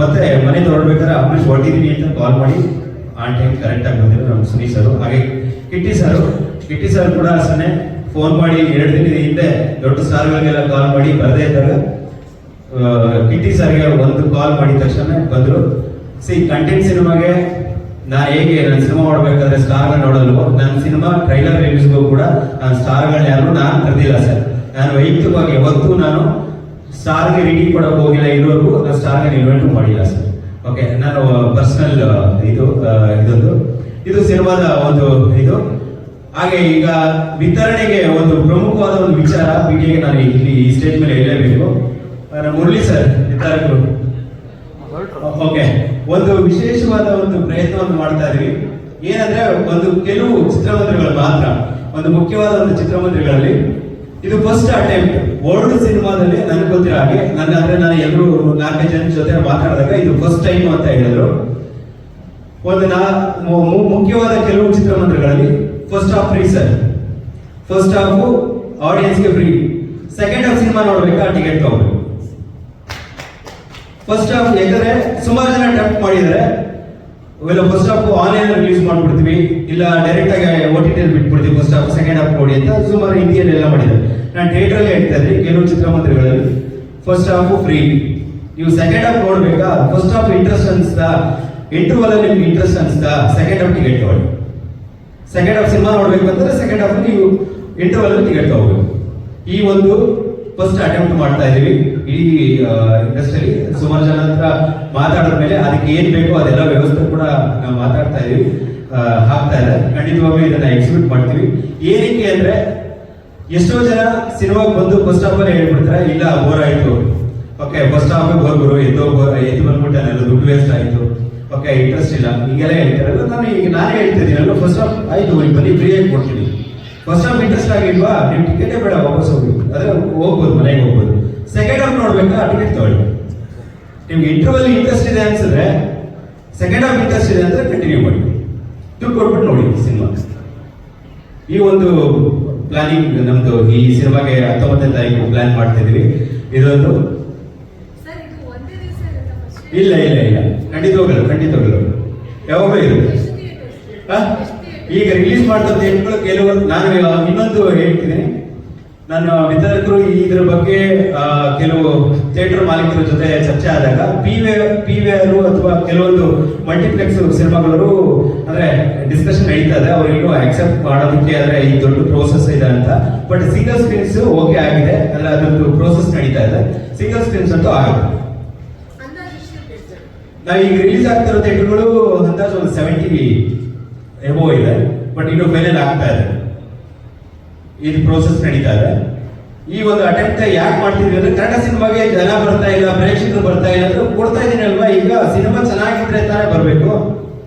ಮತ್ತೆ ಮನೆ ಹೊರಡ್ಬೇಕಾದ್ರೆ ಅಪ್ರೇಷ್ ಹೊರಟಿದ್ದೀನಿ ಅಂತ ಕಾಲ್ ಮಾಡಿ ಆನ್ ಟೈಮ್ ಕರೆಕ್ಟ್ ಆಗಿ ಬಂದಿದ್ರು ನಮ್ಮ ಸುನಿ ಸರ್. ಹಾಗೆ ಕಿಟ್ಟಿ ಸರ್ ಕೂಡ ಅಷ್ಟೇ ಫೋನ್ ಮಾಡಿ 2 ದಿನದ ಹಿಂದೆ ದೊಡ್ಡ ಸ್ಟಾರ್ಗಳಿಗೆಲ್ಲ ಕಾಲ್ ಮಾಡಿ ಬರದೇ ಇದ್ದಾಗ ಕಿಟ್ಟಿ ಸರ್ಗೆ ಒಂದು ಕಾಲ್ ಮಾಡಿದ ತಕ್ಷಣ ಬಂದ್ರು. ಕಂಟೆಂಟ್ ಸಿನಿಮಾಗೆ ನಾನು ಹೇಗೆ ನನ್ನ ಸಿನಿಮಾ ಮಾಡಬೇಕಾದ್ರೆ ಸ್ಟಾರ್ಗಳನ್ನ ನೋಡಲ್ವೋ, ನನ್ನ ಸಿನಿಮಾ ಟ್ರೈಲರ್ ರಿಲೀಸ್ಗೂ ಕೂಡ ನಾನು ಸ್ಟಾರ್ಗಳನ್ನ ಯಾರು ನಾನು ಕರೆದಿಲ್ಲ ಸರ್. ನಾನು ವೈಯಕ್ತಿಕವಾಗಿ ಯಾವತ್ತೂ ನಾನು ಸ್ಟಾರ್ಗೆ ರೆಡಿ ಕೊಡೋಕೆ ಹೋಗಿಲ್ಲ, ಇರೋರ್ಗೂ ನಾನು ಸ್ಟಾರ್ಗೆ ಇನ್ವೆಂಟ್ ಮಾಡಿಲ್ಲ ಸರ್. ಓಕೆ, ನಾನು ಪರ್ಸನಲ್ ಇದು ಸಿನಿಮಾದ ಒಂದು ಇದು. ಹಾಗೆ ಈಗ ವಿತರಣೆಗೆ ಒಂದು ಪ್ರಮುಖವಾದ ಒಂದು ವಿಚಾರ ಪೀಠಿಗೆ ನಾನು ಇಲ್ಲಿ ಈ ಸ್ಟೇಜ್ ಮೇಲೆ ಹೇಳಲೇಬೇಕು. ಮುರಳಿ ಸರ್ ವಿತರಕರು. ಓಕೆ, ಒಂದು ವಿಶೇಷವಾದ ಒಂದು ಪ್ರಯತ್ನವನ್ನು ಮಾಡ್ತಾ ಇದೀವಿ. ಏನಂದ್ರೆ ಒಂದು ಕೆಲವು ಚಿತ್ರಮಂದಿರಗಳು ಮಾತ್ರ, ಒಂದು ಮುಖ್ಯವಾದ ಒಂದು ಚಿತ್ರಮಂದಿರಗಳಲ್ಲಿ ಇದು ಫಸ್ಟ್ ಅಟೆಂಪ್ಟ್. ವರ್ಲ್ಡ್ ಸಿನಿಮಾದಲ್ಲಿ ನನಗೆ ಗೊತ್ತಿರೋ ಹಾಗೆ ನಾನು ಎಲ್ಲರೂ 4-5 ಜನ ಜೊತೆ ಮಾತಾಡಿದಾಗ ಇದು ಫಸ್ಟ್ ಟೈಮ್ ಅಂತ ಹೇಳಿದ್ರು. ಒಂದು ಮುಖ್ಯವಾದ ಕೆಲವು ಚಿತ್ರಮಂದಿರಗಳಲ್ಲಿ first half free sir, first half ಆಡಿಯನ್ಸ್ಗೆ ಫ್ರೀ, ಸೆಕೆಂಡ್ ಹಾಫ್ ಸಿನಿಮಾ ನೋಡ್ಬೇಕಾ ಟಿಕೆಟ್ ತಗೋಬೇಕು. ಫಸ್ಟ್ ಹಾಫ್ ಯಾಕಂದ್ರೆ ಸುಮಾರು ಜನ ಅಟೆಂಪ್ಟ್ ಮಾಡಿದ್ರೆ ಇವೆಲ್ಲ ಫಸ್ಟ್ ಹಾಫ್ ಆನ್ಲೈನ್ ರಿಲೀಸ್ ಮಾಡ್ಬಿಡ್ತೀವಿ, ಇಲ್ಲ ಡೈರೆಕ್ಟ್ ಆಗಿ OTT ಬಿಟ್ಬಿಡ್ತೀವಿ, ಫಸ್ಟ್ ಹಾಫ್ ಸೆಕೆಂಡ್ ಹಾಫ್ ನೋಡಿ ಅಂತ ಸುಮಾರು ಹಿಂದಿಯಲ್ಲಿ ಎಲ್ಲ ಮಾಡಿದ್ದಾರೆ. ನಾನು ಥಿಯೇಟರ್ ಅಲ್ಲಿ ಹೇಳ್ತಾ ಇದ್ರಿ, ಕೆಲವು ಚಿತ್ರಮಂದಿರಗಳಲ್ಲಿ ಫಸ್ಟ್ ಹಾಫ್ ಫ್ರೀ, ನೀವು ಸೆಕೆಂಡ್ ಹಾಫ್ ನೋಡ್ಬೇಕಾ, ಫಸ್ಟ್ ಹಾಫ್ ಇಂಟ್ರೆಸ್ಟ್ ಅನ್ಸ್ತಾ, ಇಂಟರ್ವಲ್ ಅಲ್ಲಿ ನಿಮ್ಗೆ ಇಂಟ್ರೆಸ್ಟ್ ಅನ್ಸ್ತಾ, ಸೆಕೆಂಡ್ ಹಾಫ್ ಟಿಕೆಟ್ ತಗೊಳ್ಳಿ. ಸೆಕೆಂಡ್ ಹಾಫ್ ಸಿನಿಮಾ ನೋಡ್ಬೇಕು ಅಂತಂದ್ರೆ ಸೆಕೆಂಡ್ ಹಾಫ್ ನೀವು ಇಂಟರ್ವಲ್ ಅಲ್ಲಿ ಟಿಕೆಟ್ ತಗೋಬೇಕು. ಈ ಒಂದು ಫಸ್ಟ್ ಅಟೆಂಪ್ಟ್ ಮಾಡ್ತಾ ಇದೀವಿ. ಈ ಇಂಡಸ್ಟ್ರಿಯಲ್ಲಿ ಸುಮಾರು ಜನ ಹತ್ರ ಮಾತಾಡಿದ ಮೇಲೆ ಅದಕ್ಕೆ ಏನ್ ಬೇಕೋ ಅದೆಲ್ಲ ವ್ಯವಸ್ಥೆ ಕೂಡ ನಾವು ಮಾತಾಡ್ತಾ ಇದೀವಿ, ಆಗ್ತಾ ಇದೆ. ಖಂಡಿತವಾಗ್ಲೂ ಇದನ್ನ ಎಕ್ಸಿಕ್ಯೂಟ್ ಮಾಡ್ತೀವಿ. ಏನಕ್ಕೆ ಅಂದ್ರೆ ಎಷ್ಟೋ ಜನ ಸಿನಿಮಾಗೆ ಬಂದು ಫಸ್ಟ್ ಹಾಫ್ ಅಲ್ಲಿ ಹೇಳ್ಬಿಡ್ತಾರೆ, ಇಲ್ಲ ಬೋರ್ ಆಯ್ತು, ಓಕೆ ಫಸ್ಟ್ ಹಾಫ್ ಬೋರ್ ಗುರು ಎದ್ದು ಬಂದ್ಬಿಟ್ಟೆ, ದುಡ್ಡು ವೇಸ್ಟ್ ಆಯ್ತು, ಓಕೆ ಇಂಟ್ರೆಸ್ಟ್ ಇಲ್ಲ, ಹೀಗೆಲ್ಲ ಹೇಳ್ತಾರಲ್ಲ. ನಾನೇ ಹೇಳ್ತಿದ್ದೀನಲ್ಲ, ಫಸ್ಟ್ ಹಾಫ್ ಆಯ್ತು ಬನ್ನಿ ಫ್ರೀಯಾಗಿ ಕೊಡ್ತೀನಿ, ಫಸ್ಟ್ ಹಾಫ್ ಇಂಟ್ರೆಸ್ಟ್ ಆಗಿಲ್ವಾ ನೀವು ಟಿಕೆಟೇ ಬೇಡ, ವಾಪಸ್ ಹೋಗಿ, ಅದೇ ಹೋಗ್ಬೋದು, ಮನೆಗೆ ಹೋಗ್ಬೋದು. ಸೆಕೆಂಡ್ ಹಾಫ್ ನೋಡ್ಬೇಕಾ ಟಿಕೆಟ್ ತಗೊಳ್ಳಿ. ನಿಮ್ಗೆ ಇಂಟರ್ವಲ್ ಇಂಟ್ರೆಸ್ಟ್ ಇದೆ ಅನ್ಸಿದ್ರೆ, ಸೆಕೆಂಡ್ ಹಾಫ್ ಇಂಟ್ರೆಸ್ಟ್ ಇದೆ ಅಂದ್ರೆ ಕಂಟಿನ್ಯೂ ಮಾಡಿ, ದುಡ್ಡು ಕೊಟ್ಬಿಟ್ಟು ನೋಡಿ ಸಿನಿಮಾ. ಈ ಒಂದು ಪ್ಲಾನಿಂಗ್ ನಮ್ದು ಈ ಸಿನಿಮಾಗೆ 19ನೇ ತಾರೀಕು ಪ್ಲಾನ್ ಮಾಡ್ತಾ ಇದೀವಿ. ಇದೊಂದು ಇಲ್ಲ ಖಂಡಿತವಾಗಲ್ಲ ಯಾವಾಗಲೂ ಇರುತ್ತೆ. ಈಗ ರಿಲೀಸ್ ಮಾಡ್ತಾ ಥಿಯೇಟರ್ಗಳು ಕೆಲವು, ನಾನು ಇನ್ನೊಂದು ಹೇಳ್ತೀನಿ, ನಾನು ವಿತರಕರು ಇದ್ರ ಬಗ್ಗೆ ಕೆಲವು ಥಿಯೇಟರ್ ಮಾಲೀಕರ ಜೊತೆ ಚರ್ಚೆ ಆದಾಗ PVR ಅಥವಾ ಕೆಲವೊಂದು ಮಲ್ಟಿಪ್ಲೆಕ್ಸ್ ಸಿನಿಮಾಗಳು ಅಂದ್ರೆ ಡಿಸ್ಕಷನ್ ನಡೀತಾ ಇದೆ, ಅವ್ರು ಇನ್ನೂ ಆಕ್ಸೆಪ್ಟ್ ಮಾಡೋದಕ್ಕೆ ಅಂದ್ರೆ ಈ ದೊಡ್ಡ ಪ್ರೋಸೆಸ್ ಇದೆ ಅಂತ. ಬಟ್ ಸಿಂಗಲ್ ಸ್ಕ್ರೀನ್ಸ್ ಓಕೆ ಆಗಿದೆ, ಅಂದ್ರೆ ಅದೊಂದು ಪ್ರೋಸೆಸ್ ನಡೀತಾ ಇದೆ. ಸಿಂಗಲ್ ಸ್ಕ್ರೀನ್ಸ್ ಅಂತೂ ಆಗುತ್ತೆ. ನಾವು ಈಗ ರಿಲೀಸ್ ಆಗ್ತಿರೋ ಥಿಯೇಟರ್ಗಳು ಅಂದಾಜು ಒಂದು 70 ಎಬೋ ಇದೆ, ಬಟ್ ಇನ್ನು ಫೈನಲ್ ಆಗ್ತಾ ಇದೆ, ಇದು ಪ್ರೋಸೆಸ್ ನಡೀತಾ ಇದೆ. ಈ ಒಂದು ಅಟೆಂಪ್ಟ್ ಯಾಕೆ ಮಾಡ್ತಿದ್ವಿ ಅಂದ್ರೆ ಕನ್ನಡ ಸಿನಿಮಾಗೆ ಜನ ಬರ್ತಾ ಇಲ್ಲ, ಪ್ರೇಕ್ಷಕರು ಬರ್ತಾ ಇಲ್ಲ ಅಂದ್ರೆ ಕೊಡ್ತಾ ಇದೀನಿ ಅಲ್ವಾ, ಈಗ ಸಿನಿಮಾ ಚೆನ್ನಾಗಿದ್ರೆ ತಾನೇ ಬರಬೇಕು.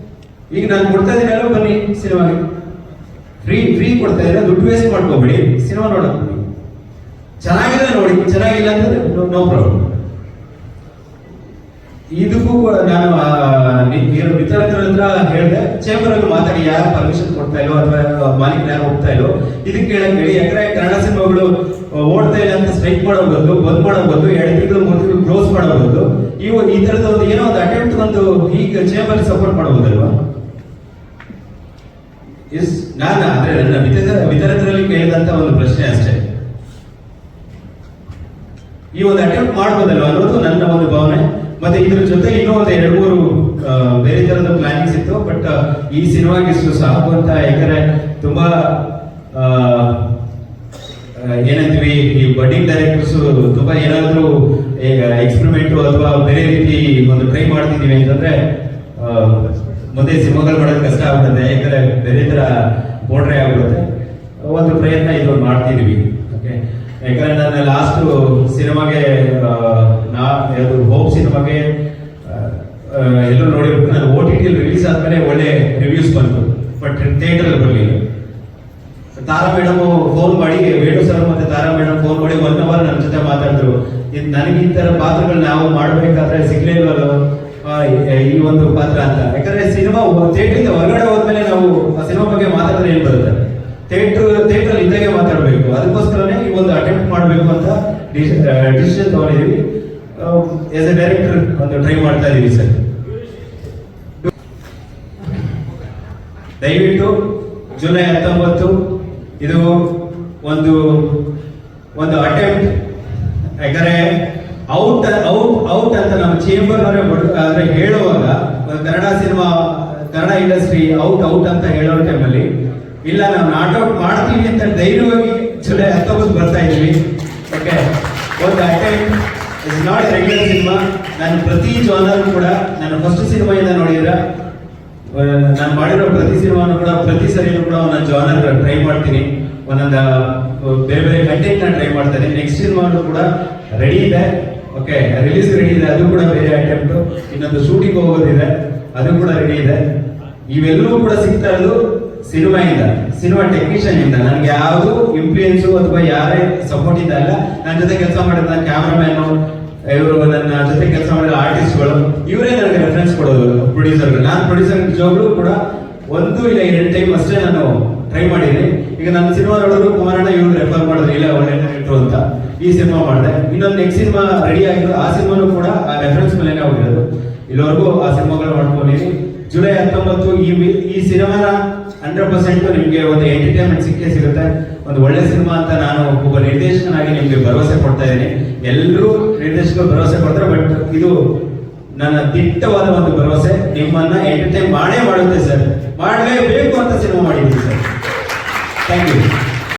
ಈಗ ನಾನು ಕೊಡ್ತಾ ಇದೀನಿ ಅಲ್ವಾ, ಬನ್ನಿ ಸಿನಿಮಾಗೆ ಫ್ರೀ ಕೊಡ್ತಾ ಇದ್ರೆ ದುಡ್ಡು ವೇಸ್ಟ್ ಮಾಡ್ಕೋಬೇಡಿ, ಸಿನಿಮಾ ನೋಡೋಣ, ಚೆನ್ನಾಗಿದೆ ನೋಡಿ, ಚೆನ್ನಾಗಿಲ್ಲ ಅಂದ್ರೆ ನೋ ಪ್ರಾಬ್ಲಮ್. ಇದಕ್ಕೂ ನಾನು ವಿತರಕರ ಹತ್ರ ಹೇಳಿದೆ, ಚೇಂಬರ್ ಅಲ್ಲಿ ಮಾತಾಡಿ ಯಾರು ಪರ್ಮಿಷನ್ ಕೊಡ್ತಾ ಇಲ್ಲೋ ಅಥವಾ ಮಾಲೀಕರು ಯಾರು ಹೋಗ್ತಾ ಇಲ್ಲೋ ಇದಕ್ಕೆ ಹೇಳಕ್ ಹೇಳಿ. ಯಾಕಂದ್ರೆ ಕನ್ನಡ ಸಿನಿಮಾಗಳು ಓಡ್ತಾ ಇಲ್ಲ ಅಂತ ಸ್ಟ್ರೈಕ್ ಮಾಡೋ ಬದಲು, ಬಂದ್ ಮಾಡೋ ಬದಲು, 2 ತಿಂಗಳು 3 ತಿಂಗಳು ಕ್ಲೋಸ್ ಮಾಡೋ ಬದಲು ಈ ತರದ ಒಂದು ಏನೋ ಒಂದು ಅಟೆಂಪ್ಟ್ ಒಂದು ಈಗ ಚೇಂಬರ್ ಸಪೋರ್ಟ್ ಮಾಡಬಹುದಲ್ವಾ. ನಾನು ಅಂದ್ರೆ ನನ್ನ ವಿತರಕರಲ್ಲಿ ಕೇಳಿದಂತ ಒಂದು ಪ್ರಶ್ನೆ ಅಷ್ಟೇ, ಈ ಒಂದು ಅಟೆಂಪ್ಟ್ ಮಾಡ್ಬೋದಲ್ವಾ ಅನ್ನೋದು ನನ್ನ ಒಂದು ಭಾವನೆ. ಮತ್ತೆ ಇದ್ರ ಜೊತೆ ಇನ್ನೂ ಒಂದು 2-3 ಬೇರೆ ತರದ ಪ್ಲಾನಿಂಗ್ಸ್ ಇತ್ತು, ಬಟ್ ಈ ಸಿನಿಮಾಗೆ ಇಷ್ಟು ಸಾಕು ಅಂತ. ಯಾಕಂದ್ರೆ ತುಂಬಾ ಏನಂತೀವಿ, ಈ ಬಡ್ಡಿಂಗ್ ಡೈರೆಕ್ಟರ್ಸ್ ತುಂಬಾ ಏನಾದ್ರು ಎಕ್ಸ್ಪೆರಿಮೆಂಟ್ ಅಥವಾ ಬೇರೆ ರೀತಿ ಒಂದು ಟ್ರೈ ಮಾಡ್ತಿದೀವಿ ಅಂತಂದ್ರೆ ಮುಂದೆ ಸಿನಿಮಾಗಳು ಮಾಡೋದು ಕಷ್ಟ ಆಗ್ಬಿಡುತ್ತೆ, ಯಾಕಂದ್ರೆ ಬೇರೆ ತರ ಬೋರ್ಡ್ರೆ ಆಗ್ಬಿಡುತ್ತೆ. ಒಂದು ಪ್ರಯತ್ನ ಇದು ಮಾಡ್ತಿದೀವಿ. ಓಕೆ, ಯಾಕಂದ್ರೆ ನನ್ನ ಲಾಸ್ಟ್ ಸಿನಿಮಾಗೆ ಹೋಪ್ ಸಿನಿಮಾಗೆ ಎಲ್ಲರೂ ನೋಡಿರ್ಬೇಕು, ನಾನು OTT ರಿಲೀಸ್ ಆದ್ಮೇಲೆ ಒಳ್ಳೆ ರಿವ್ಯೂಸ್ ಬಂತು, ಬಟ್ ಥಿಯೇಟರ್ ಅಲ್ಲಿ ಬರಲಿಲ್ಲ. ತಾರಾ ಮೇಡಮ್ ಫೋನ್ ಮಾಡಿ, ವೇಣು ಸರ್ ಮತ್ತೆ ತಾರಾ ಮೇಡಮ್ ಫೋನ್ ಮಾಡಿ 1 ಅವರ್ ನನ್ನ ಜೊತೆ ಮಾತಾಡಿದ್ರು. ನನಗೆ ಈ ತರ ಪಾತ್ರಗಳು ನಾವು ಮಾಡಬೇಕಾದ್ರೆ ಸಿಗ್ಲಿಲ್ವಲ್ಲ ಈ ಒಂದು ಪಾತ್ರ ಅಂತ. ಯಾಕಂದ್ರೆ ಸಿನಿಮಾ ಥಿಯೇಟರ್ ಹೊರಗಡೆ ಹೋದ್ಮೇಲೆ ನಾವು ಆ ಸಿನಿಮಾ ಬಗ್ಗೆ ಮಾತಾಡಿದ್ರೆ ಏನ್ ಬರುತ್ತೆ, ಥಿಯೇಟರ್ ಇದ್ದಾಗೆ ಮಾತಾಡಬೇಕು. ಅದಕ್ಕೋಸ್ಕರನೇ ಈ ಒಂದು ಅಟೆಂಪ್ಟ್ ಮಾಡಬೇಕು ಅಂತ ಡಿಸಿಷನ್ ತಗೊಂಡಿದ್ದೀವಿ. ಆಸ್ ಎ ಡೈರೆಕ್ಟರ್ ಒಂದು ಟ್ರೈ ಮಾಡ್ತಾ ಇದೀವಿ ಸರ್. ದಯವಿಟ್ಟು ಜುಲೈ 19 ಇದು ಒಂದು ಅಟೆಂಪ್ಟ್. ಯಾಕಂದ್ರೆ ಔಟ್ ಅಂತ ನಮ್ಮ ಚೇಂಬರ್ ಅಂದ್ರೆ ಹೇಳುವಾಗ Kannada cinema, Kannada industry out ಅಂತ ಹೇಳೋ ಟೈಮಲ್ಲಿ ಇಲ್ಲ ನಾವು ನಾಟ್ ಔಟ್ ಮಾಡ್ತೀವಿ ಅಂತ ಧೈರ್ಯವಾಗಿ ಜುಲೈ 19 ಬರ್ತಾ ಇದೀವಿ. ಓಕೆ, ಒಂದು attempt is not regular cinema. ನಾನು ಪ್ರತಿ ಜಾನರ್ ಕೂಡ ನಾನು ಫಸ್ಟ್ ಸಿನಿಮಾಯಿಂದ ನೋಡಿದ್ರೆ ನಾನು ಮಾಡಿರೋ ಪ್ರತಿ ಸಿನಿಮಾನು ಕೂಡ ಪ್ರತಿ ಸರಿನೂ ಕೂಡ ಒಂದೊಂದು ಜಾನರ್ ಟ್ರೈ ಮಾಡ್ತೀನಿ, ಒಂದೊಂದು ಬೇರೆ ಬೇರೆ ಕಂಟೆಂಟ್ ನಾನು ಟ್ರೈ ಮಾಡ್ತೇನೆ. ನೆಕ್ಸ್ಟ್ ಸಿನಿಮಾನು ಕೂಡ ರೆಡಿ ಇದೆ. ಓಕೆ, ರಿಲೀಸ್ ರೆಡಿ ಇದೆ, ಅದು ಕೂಡ ಬೇರೆ ಅಟೆಂಪ್ಟ್. ಇನ್ನೊಂದು ಶೂಟಿಂಗ್ ಹೋಗೋದಿದೆ, ಅದು ಕೂಡ ರೆಡಿ ಇದೆ. ಇವೆಲ್ಲವೂ ಕೂಡ ಸಿಗ್ತಾ ಇರೋದು ಸಿನಿಮಾಯಿಂದ, ಸಿನಿಮಾ ಟೆಕ್ನಿಷಿಯನ್ ಇಂದ. ನನಗೆ ಯಾವುದು ಇನ್ಫ್ಲೂಯೆನ್ಸು ಅಥವಾ ಯಾರೇ ಸಪೋರ್ಟ್ ಇಂದ ಅಲ್ಲ. ನನ್ನ ಜೊತೆ ಕೆಲಸ ಮಾಡಿದ ಕ್ಯಾಮ್ರಾಮ್ಯಾನು, ಇವರು ನನ್ನ ಜೊತೆ ಕೆಲಸ ಮಾಡಿದ ಆರ್ಟಿಸ್ಟ್ಗಳು, ಇವರೇ ನನಗೆ ರೆಫರೆನ್ಸ್ ಕೊಡೋದು. ಪ್ರೊಡ್ಯೂಸರ್ಗಳು, ನಾನು ಪ್ರೊಡ್ಯೂಸರ್ ನಿಜವಾಗ್ಲೂ ಕೂಡ 1 ಇಲ್ಲ 2 ಟೈಮ್ ಅಷ್ಟೇ ನಾನು ಟ್ರೈ ಮಾಡಿದ್ದೀನಿ. ಈಗ ನನ್ನ ಸಿನಿಮಾ ನೋಡಿದ್ರು ಕುಮಾರಣ್ಣ ಇವ್ರು ರೆಫರ್ ಮಾಡಿದ್ರು, ಇಲ್ಲ ಒಳ್ಳೆ ಡೈರೆಕ್ಟ್ರು ಅಂತ. ಈ ಸಿನಿಮಾ ಮಾಡಿದೆ. ಇನ್ನೊಂದು ನೆಕ್ಸ್ಟ್ ಸಿನಿಮಾ ರೆಡಿ ಆಗಿದ್ದು, ಆ ಸಿನಿಮಾನು ಕೂಡ ಆ ರೆಫರೆನ್ಸ್ ಮೇಲೆನೇ ಹೋಗಿರೋದು. ಇಲ್ಲಿವರೆಗೂ ಆ ಸಿನಿಮಾಗಳು ಮಾಡ್ಕೊಂಡಿದ್ದೀನಿ. ಜುಲೈ 19 ಈ ಸಿನಿಮಾನ 100% ನಿಮಗೆ ಒಂದು ಎಂಟರ್ಟೈನ್ಮೆಂಟ್ ಸಿಕ್ಕೇ ಸಿಗುತ್ತೆ. ಒಂದು ಒಳ್ಳೆ ಸಿನಿಮಾ ಅಂತ ನಾನು ಒಬ್ಬ ನಿರ್ದೇಶಕನಾಗಿ ನಿಮಗೆ ಭರವಸೆ ಕೊಡ್ತಾ ಇದ್ದೀನಿ. ಎಲ್ಲರೂ ನಿರ್ದೇಶಕರು ಭರವಸೆ ಕೊಡ್ತಾರೆ, ಬಟ್ ಇದು ನನ್ನ ದಿಟ್ಟವಾದ ಒಂದು ಭರವಸೆ. ನಿಮ್ಮನ್ನ ಎಂಟರ್ಟೈನ್ ಮಾಡೇ ಮಾಡುತ್ತೆ ಸರ್, ಮಾಡಲೇಬೇಕು ಅಂತ ಸಿನಿಮಾ ಮಾಡಿದ್ದೀನಿ ಸರ್. Thank you.